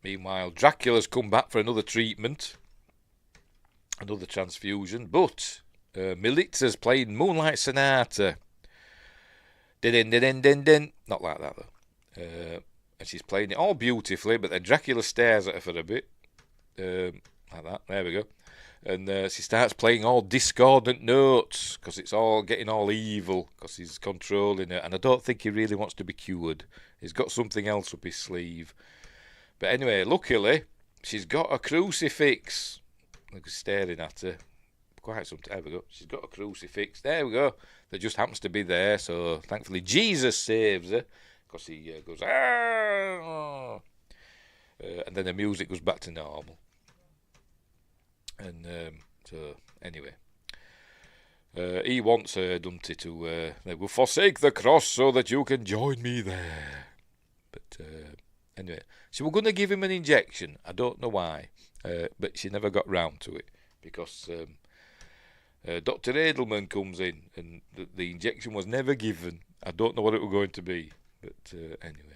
Speaker 2: meanwhile, Dracula's come back for another treatment, another transfusion, but Militza's playing Moonlight Sonata. Din-din-din-din-din. Not like that, though. And she's playing it all beautifully, but then Dracula stares at her for a bit. Like that. There we go. And she starts playing all discordant notes, because it's all getting all evil, because he's controlling it. And I don't think he really wants to be cured. He's got something else up his sleeve. But anyway, luckily, she's got a crucifix. Look, staring at her. Quite some time. There we go. She's got a crucifix. There we go. That just happens to be there. So thankfully, Jesus saves her, because he goes, ah! And then the music goes back to normal. And so, anyway, he wants her, doesn't he, to, they will forsake the cross so that you can join me there. But, anyway, so we're going to give him an injection. I don't know why, but she never got round to it, because Dr. Edelman comes in, and the injection was never given. I don't know what it was going to be, but anyway.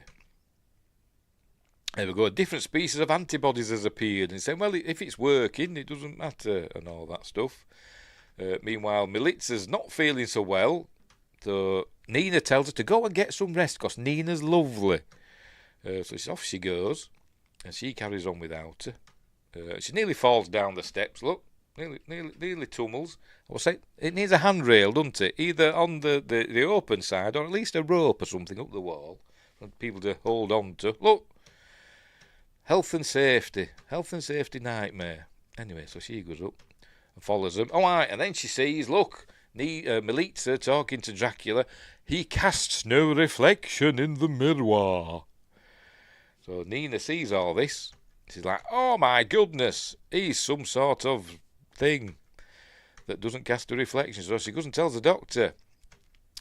Speaker 2: There we go. A different species of antibodies has appeared, and saying, well, if it's working, it doesn't matter, and all that stuff. Meanwhile, Militza's not feeling so well, so Nina tells her to go and get some rest, because Nina's lovely. So off she goes, and she carries on without her. She nearly falls down the steps, look, nearly tumbles. I was saying, it needs a handrail, doesn't it? Either on the open side, or at least a rope or something up the wall, for people to hold on to. Look! Health and safety nightmare. Anyway, so she goes up and follows them. Oh, right, and then she sees, look, Militza talking to Dracula. He casts no reflection in the mirror. So Nina sees all this. She's like, oh my goodness, he's some sort of thing that doesn't cast a reflection. So she goes and tells the doctor.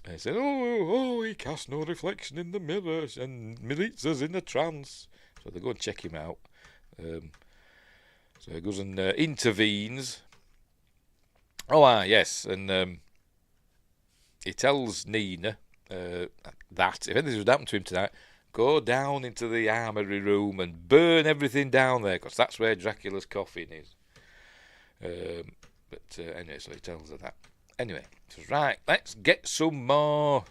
Speaker 2: And he said, oh, he casts no reflection in the mirror, and Militza's in a trance. So they go and check him out. So he goes and intervenes. Oh, yes. And he tells Nina that if anything would happen to him tonight, go down into the armoury room and burn everything down there, because that's where Dracula's coffin is. But anyway, so he tells her that. Anyway, he says, right, let's get some more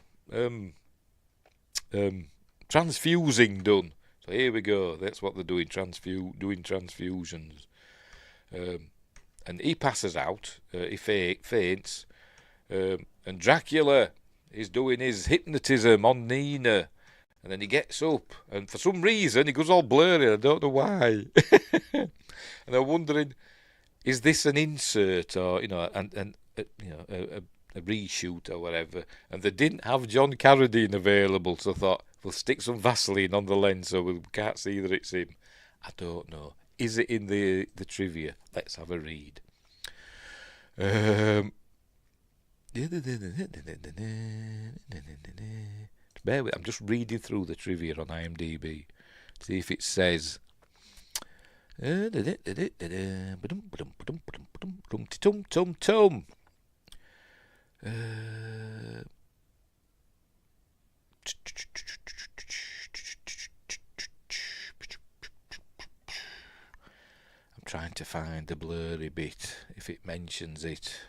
Speaker 2: transfusing done. So here we go. That's what they're doing, doing transfusions. And he passes out. He faints. And Dracula is doing his hypnotism on Nina. And then he gets up, and for some reason he goes all blurry. I don't know why. And I'm wondering, is this an insert or a reshoot or whatever? And they didn't have John Carradine available, so I thought we'll stick some Vaseline on the lens so we can't see that it's him. I don't know. Is it in the trivia? Let's have a read. Bear with, I'm just reading through the trivia on IMDb. See if it says. I'm trying to find the blurry bit, if it mentions it.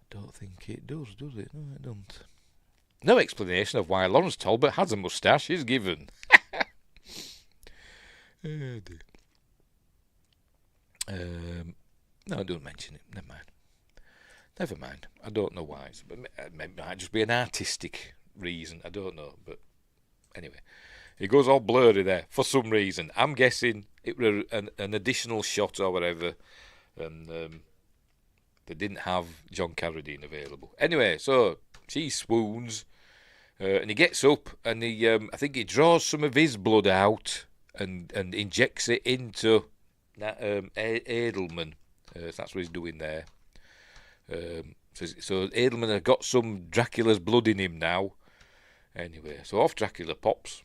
Speaker 2: I don't think it does it? No, it doesn't. No explanation of why Lawrence Talbot has a moustache is given. Oh dear. No, don't mention it. Never mind. I don't know why. It might just be an artistic reason. I don't know. But anyway, it goes all blurry there for some reason. I'm guessing it was an additional shot or whatever, and they didn't have John Carradine available. Anyway, so she swoons, and he gets up, and I think he draws some of his blood out and injects it into Edelman. So that's what he's doing there. So Edelman has got some Dracula's blood in him now. Anyway, so off Dracula pops,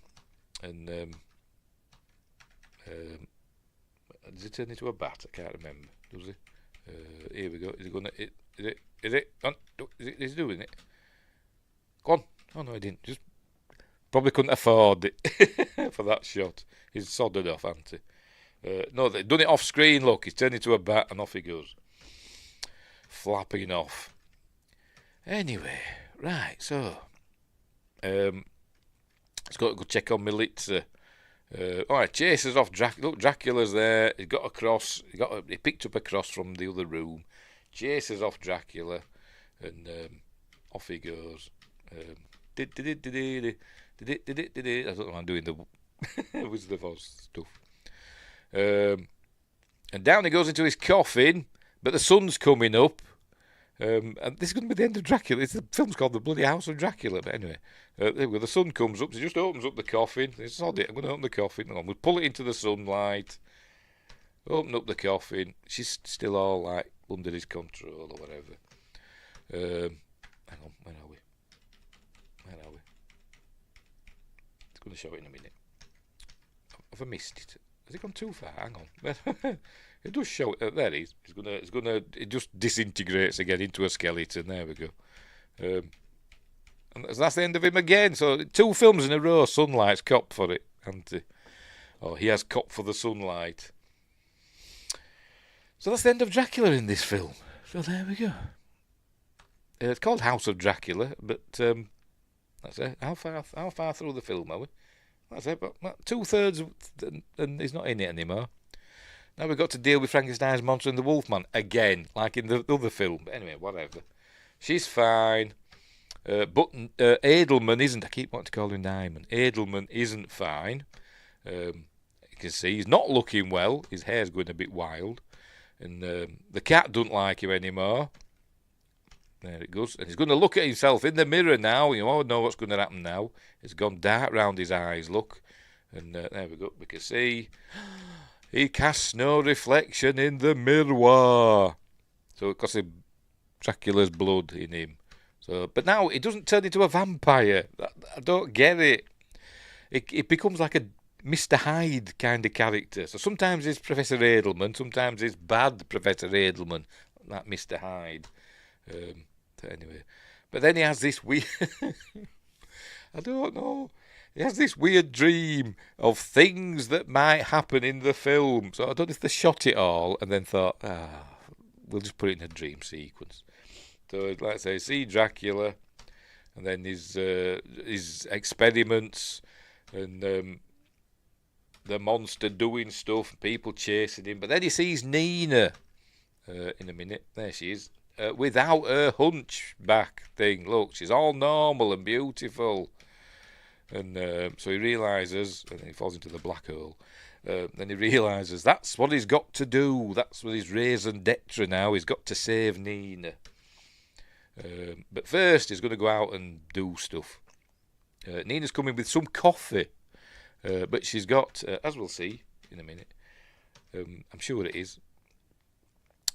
Speaker 2: and does he turn into a bat? I can't remember. Does he? Here we go. Is he gonna? Is it? Is he doing it? Go on. Oh no, he didn't. Just probably couldn't afford it for that shot. He's sodded off, hasn't he? No, they've done it off screen. Look, he's turned into a bat, and off he goes, flapping off. Anyway, right. So, let's go check on Militza. All right, chases off Dracula. Look, Dracula's there. He got a cross. He picked up a cross from the other room. Chases off Dracula, and off he goes. I don't know. I'm doing the Wizard of Oz stuff. And down he goes into his coffin, but the sun's coming up. And this is going to be the end of Dracula. The film's called The Bloody House of Dracula. But anyway, the sun comes up, so he just opens up the coffin. He says, I'm going to open the coffin. We'll pull it into the sunlight. Open up the coffin. She's still all like under his control or whatever. Hang on, where are we? It's going to show it in a minute. Have I missed it? Has it gone too far? Hang on. It does show it. There it is. It just disintegrates again into a skeleton. There we go. And that's the end of him again. So 2 films in a row, Sunlight's copped for it. He has copped for the sunlight. So that's the end of Dracula in this film. So there we go. It's called House of Dracula, but that's it. How far through the film are we? That's it. But 2/3, and he's not in it anymore. Now we've got to deal with Frankenstein's monster and the Wolfman again, like in the other film. But anyway, whatever. She's fine. But Edelman isn't. I keep wanting to call him Diamond. Edelman isn't fine. You can see he's not looking well. His hair's going a bit wild. And the cat doesn't like him anymore. There it goes. And he's going to look at himself in the mirror now. You all know what's going to happen now. It's gone dark round his eyes, look. And there we go. We can see he casts no reflection in the mirror. So because of Dracula's blood in him. So, but now it doesn't turn into a vampire. I don't get it. It becomes like a Mr. Hyde kind of character. So sometimes it's Professor Edelman, sometimes it's bad Professor Edelman, like Mr. Hyde. Anyway, but then he has this weird. I don't know. He has this weird dream of things that might happen in the film. So I don't know if they shot it all and then thought, we'll just put it in a dream sequence. So let's say, see Dracula, and then his experiments, and the monster doing stuff, people chasing him. But then he sees Nina in a minute. There she is. Without her hunchback thing. Look, she's all normal and beautiful. And so he realises, and then he falls into the black hole. Then he realises that's what he's got to do. That's what his raison d'etre now. He's got to save Nina. But first, he's going to go out and do stuff. Nina's coming with some coffee, but she's got, as we'll see in a minute, I'm sure it is.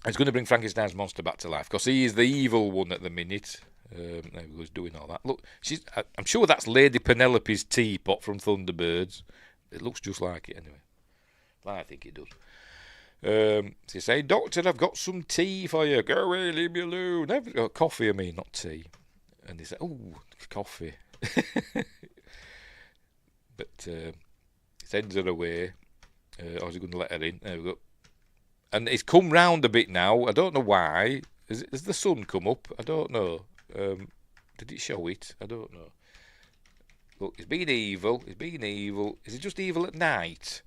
Speaker 2: It's going to bring Frankenstein's monster back to life because he is the evil one at the minute. There he goes doing all that. Look, I'm sure that's Lady Penelope's teapot from Thunderbirds. It looks just like it anyway. I think it does. They say, Doctor, I've got some tea for you. Go away, leave me alone. Coffee, I mean, not tea. And they say, oh, coffee. But he sends her away. Or is he going to let her in? There we go. And it's come round a bit now. I don't know why. Has the sun come up? I don't know. Did it show it? I don't know. Look, he's been evil. He's been evil. Is he just evil at night?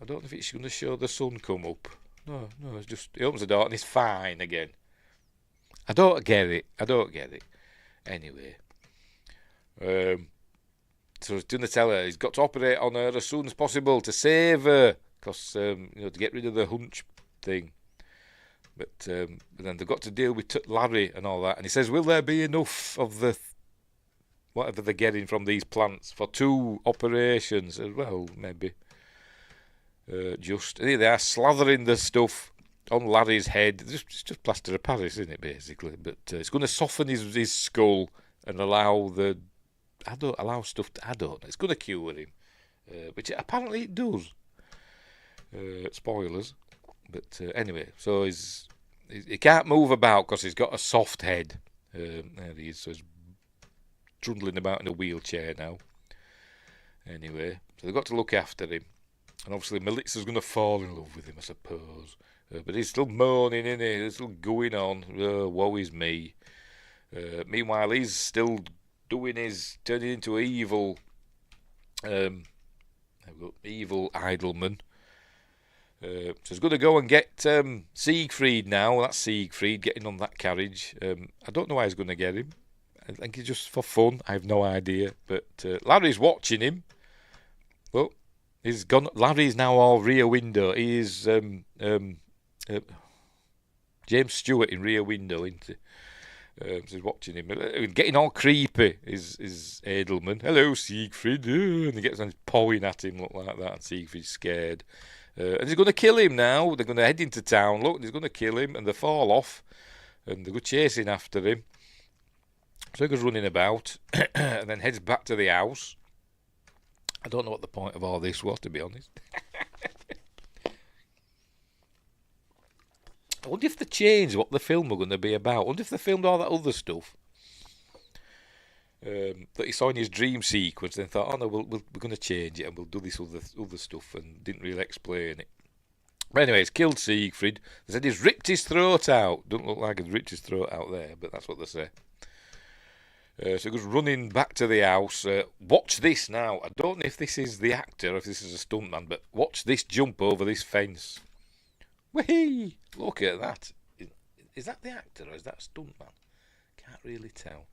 Speaker 2: I don't know if it's going to show the sun come up. No, it's just... He opens the door and he's fine again. I don't get it. Anyway. So he's going to tell her he's got to operate on her as soon as possible to save her. Because, to get rid of the hunch thing. But then they've got to deal with Larry and all that. And he says, will there be enough of the... whatever they're getting from these plants for 2 operations? Well, maybe. Just... Here they are, slathering the stuff on Larry's head. It's just plaster of Paris, isn't it, basically? But it's going to soften his skull and allow the... allow stuff to... I don't know. It's going to cure him. Which apparently it does. Spoilers. But anyway, so he can't move about because he's got a soft head. There he is. So he's trundling about in a wheelchair now. Anyway, so they've got to look after him. And obviously Melissa's going to fall in love with him, I suppose. But he's still moaning, isn't he? He's still going on. Woe is me. Meanwhile, he's still doing turning into evil... evil Idleman. So he's going to go and get Siegfried now. That's Siegfried getting on that carriage. I don't know why he's going to get him. I think it's just for fun. I have no idea. But Larry's watching him. Well, he's gone. Larry's now all Rear Window. He is James Stewart in Rear Window, isn't he? So he's watching him. Getting all creepy is Edelman. Hello, Siegfried. And he gets on pawing at him, look like that. And Siegfried's scared. And he's going to kill him now. They're going to head into town. Look, he's going to kill him. And they fall off. And they go chasing after him. So he goes running about. And then heads back to the house. I don't know what the point of all this was, to be honest. I wonder if they changed what the film were going to be about. I wonder if they filmed all that other stuff that he saw in his dream sequence and thought, oh no, we're going to change it and we'll do this other stuff, and didn't really explain it. But anyway, he's killed Siegfried. They said he's ripped his throat out. Doesn't look like he's ripped his throat out there, but that's what they say. So he goes running back to the house. Watch this now. I don't know if this is the actor or if this is a stuntman, but watch this jump over this fence. Whee! Look at that. Is that the actor or is that a stuntman? Can't really tell.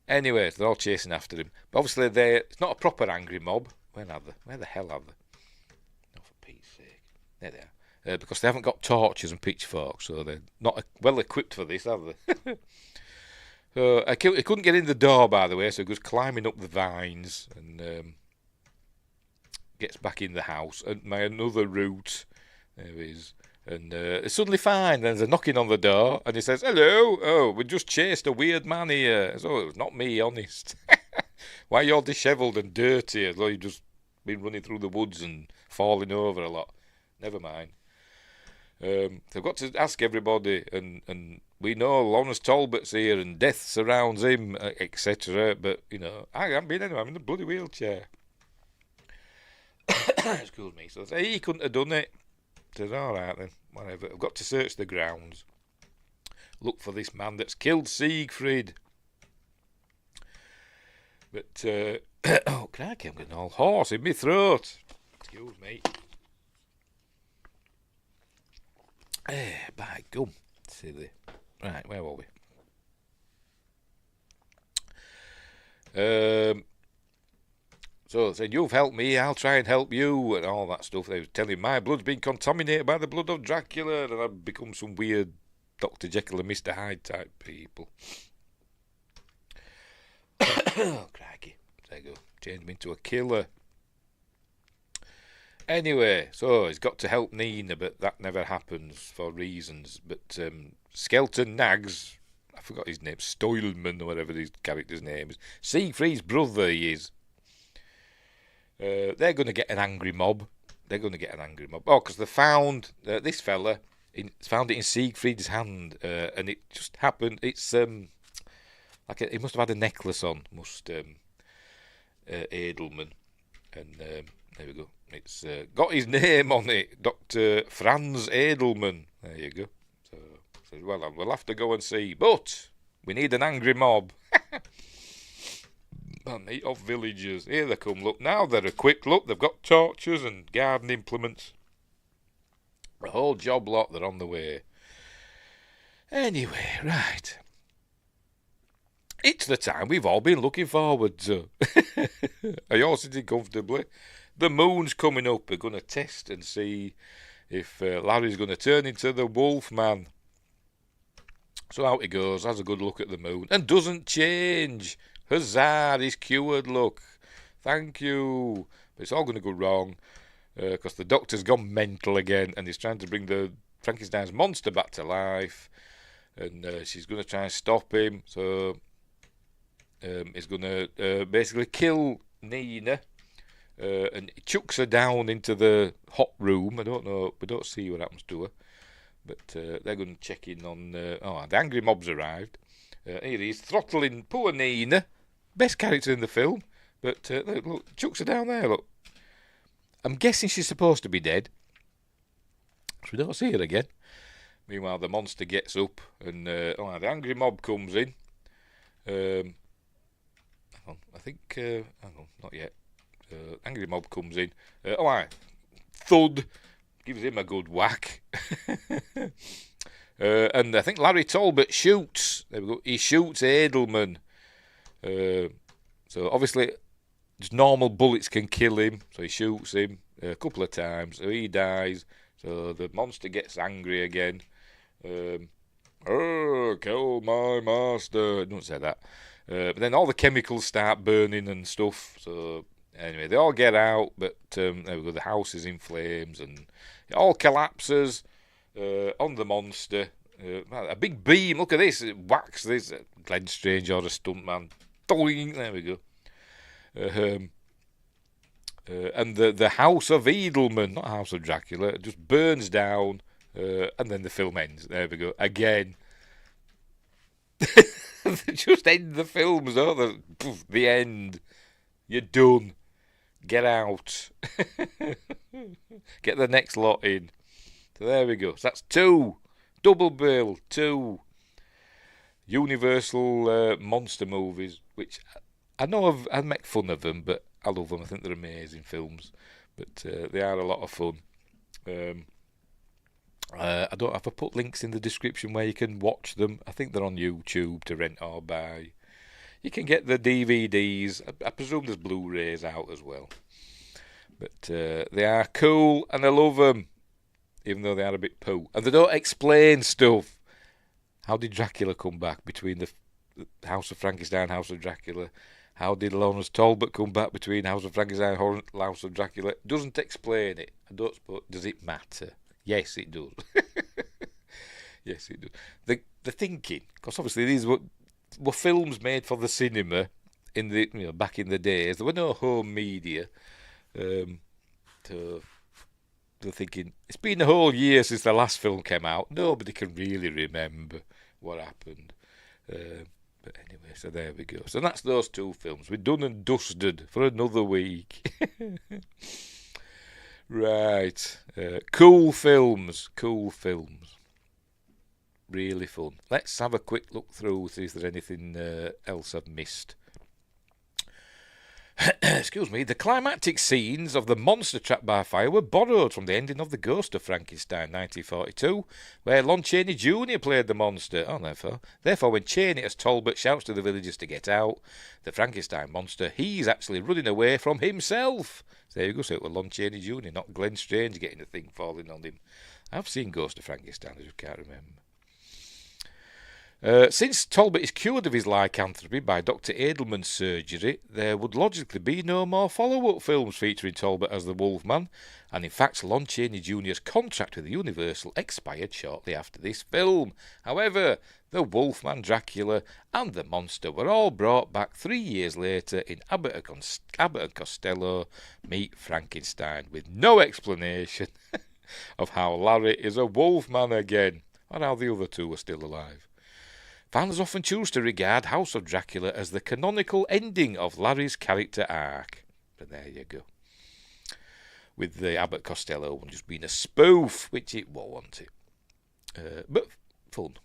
Speaker 2: Anyway, they're all chasing after him. But obviously, it's not a proper angry mob. Where are they? Where the hell are they? Oh, for Pete's sake. There they are. Because they haven't got torches and pitchforks, so they're not well equipped for this, have they? So he couldn't get in the door, by the way, so he goes climbing up the vines and gets back in the house. And by another route, there he is. And it's suddenly fine. There's a knocking on the door, and he says, hello. Oh, we just chased a weird man here. So it was not me, honest. Why are you all dishevelled and dirty as though you've just been running through the woods and falling over a lot? Never mind. They've got to ask everybody, and we know Lawrence Talbot's here, and death surrounds him, etc. But, I haven't been anywhere. I'm in a bloody wheelchair. Excuse me. So they say, he couldn't have done it. Says, all right then, whatever. I've got to search the grounds. Look for this man that's killed Siegfried. But, oh, crikey, I'm getting all hoarse in my throat. Excuse me. By gum. Silly. Right, where were we? So saying, you've helped me, I'll try and help you, and all that stuff. They were telling my blood's been contaminated by the blood of Dracula, and I've become some weird Dr. Jekyll and Mr. Hyde type people. Oh, crikey. There you go. Changed me into a killer. Anyway, so he's got to help Nina, but that never happens for reasons. But Skeleton Nags, I forgot his name, Stoilman or whatever his character's name is. Siegfried's brother he is. They're going to get an angry mob. Oh, because they found this fella, found it in Siegfried's hand, and it just happened. It's he must have had a necklace on, Edelman, and there we go. It's got his name on it, Dr. Franz Edelman. There you go. So well, we'll have to go and see, but we need an angry mob. And of villagers. Here they come, look. Now they're equipped, look. They've got torches and garden implements. The whole job lot, they're on the way. Anyway, right. It's the time we've all been looking forward to. Are you all sitting comfortably? The moon's coming up. We're going to test and see if Larry's going to turn into the wolf man. So out he goes, has a good look at the moon, and doesn't change. Huzzah, he's cured, look. Thank you. But it's all going to go wrong, because the doctor's gone mental again, and he's trying to bring the Frankenstein's monster back to life, and she's going to try and stop him, so he's going to basically kill Nina, and he chucks her down into the hot room. I don't know, we don't see what happens to her, but they're going to check in on, the angry mob's arrived. Here he is, throttling poor Nina. Best character in the film. But look, chucks her down there, look. I'm guessing she's supposed to be dead. So we don't see her again. Meanwhile, the monster gets up, and the angry mob comes in. Hang on, I think... hang on, not yet. Angry mob comes in. Thud. Gives him a good whack. And I think Larry Talbot shoots. There we go. He shoots Edelman. So obviously, just normal bullets can kill him. So he shoots him a couple of times. So he dies. So the monster gets angry again. Kill my master. Don't say that. But then all the chemicals start burning and stuff. So anyway, they all get out. But there we go. The house is in flames, and it all collapses on the monster. A big beam, look at this, it whacks this. Glenn Strange or a stuntman. Doing, there we go. And the House of Edelman, not House of Dracula, just burns down, and then the film ends. There we go. Again. They just end the films, don't they? Poof, the end. You're done. Get out. Get the next lot in. So there we go. So that's 2. Double bill. 2 Universal monster movies, which I know I make fun of them, but I love them. I think they're amazing films. But they are a lot of fun. I don't know if I put links in the description where you can watch them. I think they're on YouTube to rent or buy. You can get the DVDs. I presume there's Blu-rays out as well. But they are cool, and I love them, even though they are a bit poo. And they don't explain stuff. How did Dracula come back between the House of Frankenstein, House of Dracula? How did Lawrence Talbot come back between House of Frankenstein and House of Dracula? Doesn't explain it. I don't suppose. Does it matter? Yes, it does. Yes, it does. The thinking, because obviously these were films made for the cinema in the back in the days. There were no home media. So they're thinking, it's been a whole year since the last film came out. Nobody can really remember what happened. But anyway, so there we go. So that's those 2 films. We're done and dusted for another week. Right. Cool films. Really fun. Let's have a quick look through, see if there's anything else I've missed. Excuse me, the climactic scenes of the monster trapped by fire were borrowed from the ending of The Ghost of Frankenstein 1942, where Lon Chaney Jr. played the monster. Oh, therefore, when Chaney as Talbot shouts to the villagers to get out, the Frankenstein monster, he's actually running away from himself. So there you go, so it was Lon Chaney Jr., not Glenn Strange getting the thing falling on him. I've seen Ghost of Frankenstein, I just can't remember. Since Talbot is cured of his lycanthropy by Dr. Edelman's surgery, there would logically be no more follow-up films featuring Talbot as the Wolfman, and in fact Lon Chaney Jr.'s contract with Universal expired shortly after this film. However, the Wolfman, Dracula and the monster were all brought back 3 years later in Abbott and Costello Meet Frankenstein, with no explanation of how Larry is a Wolfman again, or how the other two are still alive. Fans often choose to regard House of Dracula as the canonical ending of Larry's character arc. But there you go. With the Abbott Costello one just being a spoof, which it wasn't it. But fun.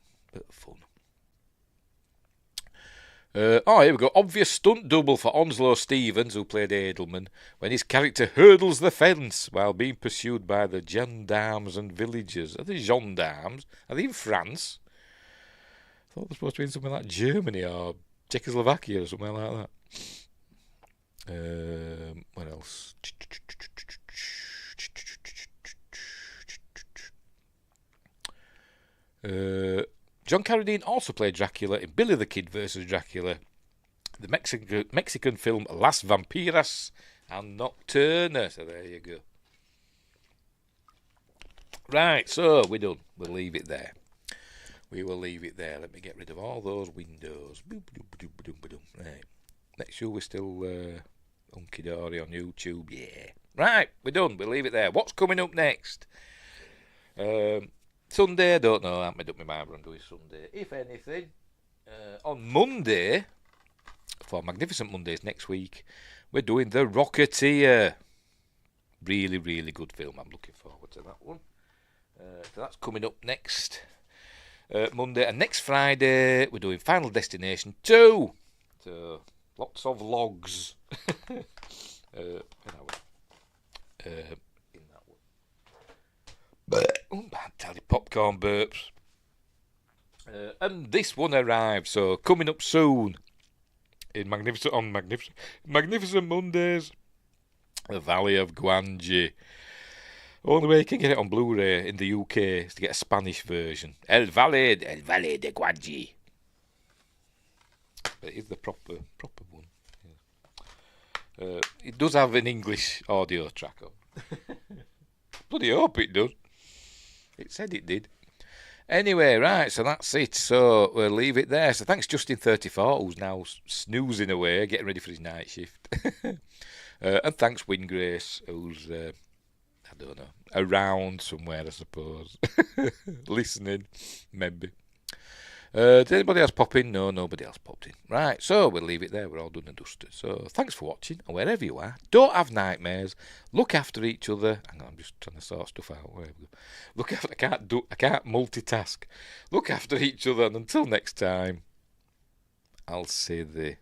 Speaker 2: Here we go. Obvious stunt double for Onslow Stevens, who played Edelman, when his character hurdles the fence while being pursued by the gendarmes and villagers. Are they gendarmes? Are they in France? I thought it was supposed to be in something like Germany or Czechoslovakia or something like that. What else? John Carradine also played Dracula in Billy the Kid vs. Dracula, the Mexican film Las Vampiras and Nocturna. So there you go. Right, so we're done. We'll leave it there. Let me get rid of all those windows. Right. Make sure we're still hunky-dory on YouTube. Yeah. Right, we're done. We'll leave it there. What's coming up next? Sunday, I don't know. I haven't made up my mind what I'm doing Sunday. If anything, on Monday, for Magnificent Mondays next week, we're doing The Rocketeer. Really, really good film. I'm looking forward to that one. So that's coming up next Monday. And next Friday, we're doing Final Destination 2. So, lots of logs. In that one. Bad tally popcorn burps. And this one arrived, so coming up soon in Magnificent Mondays, The Valley of Guanji. Only way you can get it on Blu-ray in the UK is to get a Spanish version. El Valle de Guanji. But it is the proper one. Yeah. It does have an English audio track on. Bloody hope it does. It said it did. Anyway, right, so that's it. So we'll leave it there. So thanks Justin34, who's now snoozing away, getting ready for his night shift. And thanks Wingrace, who's, I don't know, around somewhere, I suppose. Listening, maybe. Did anybody else pop in? No, nobody else popped in. Right, so we'll leave it there. We're all done and dusted. So thanks for watching, and wherever you are, don't have nightmares. Look after each other. Hang on, I'm just trying to sort stuff out. Where we go. Look after. I can't multitask. Look after each other, and until next time, I'll say the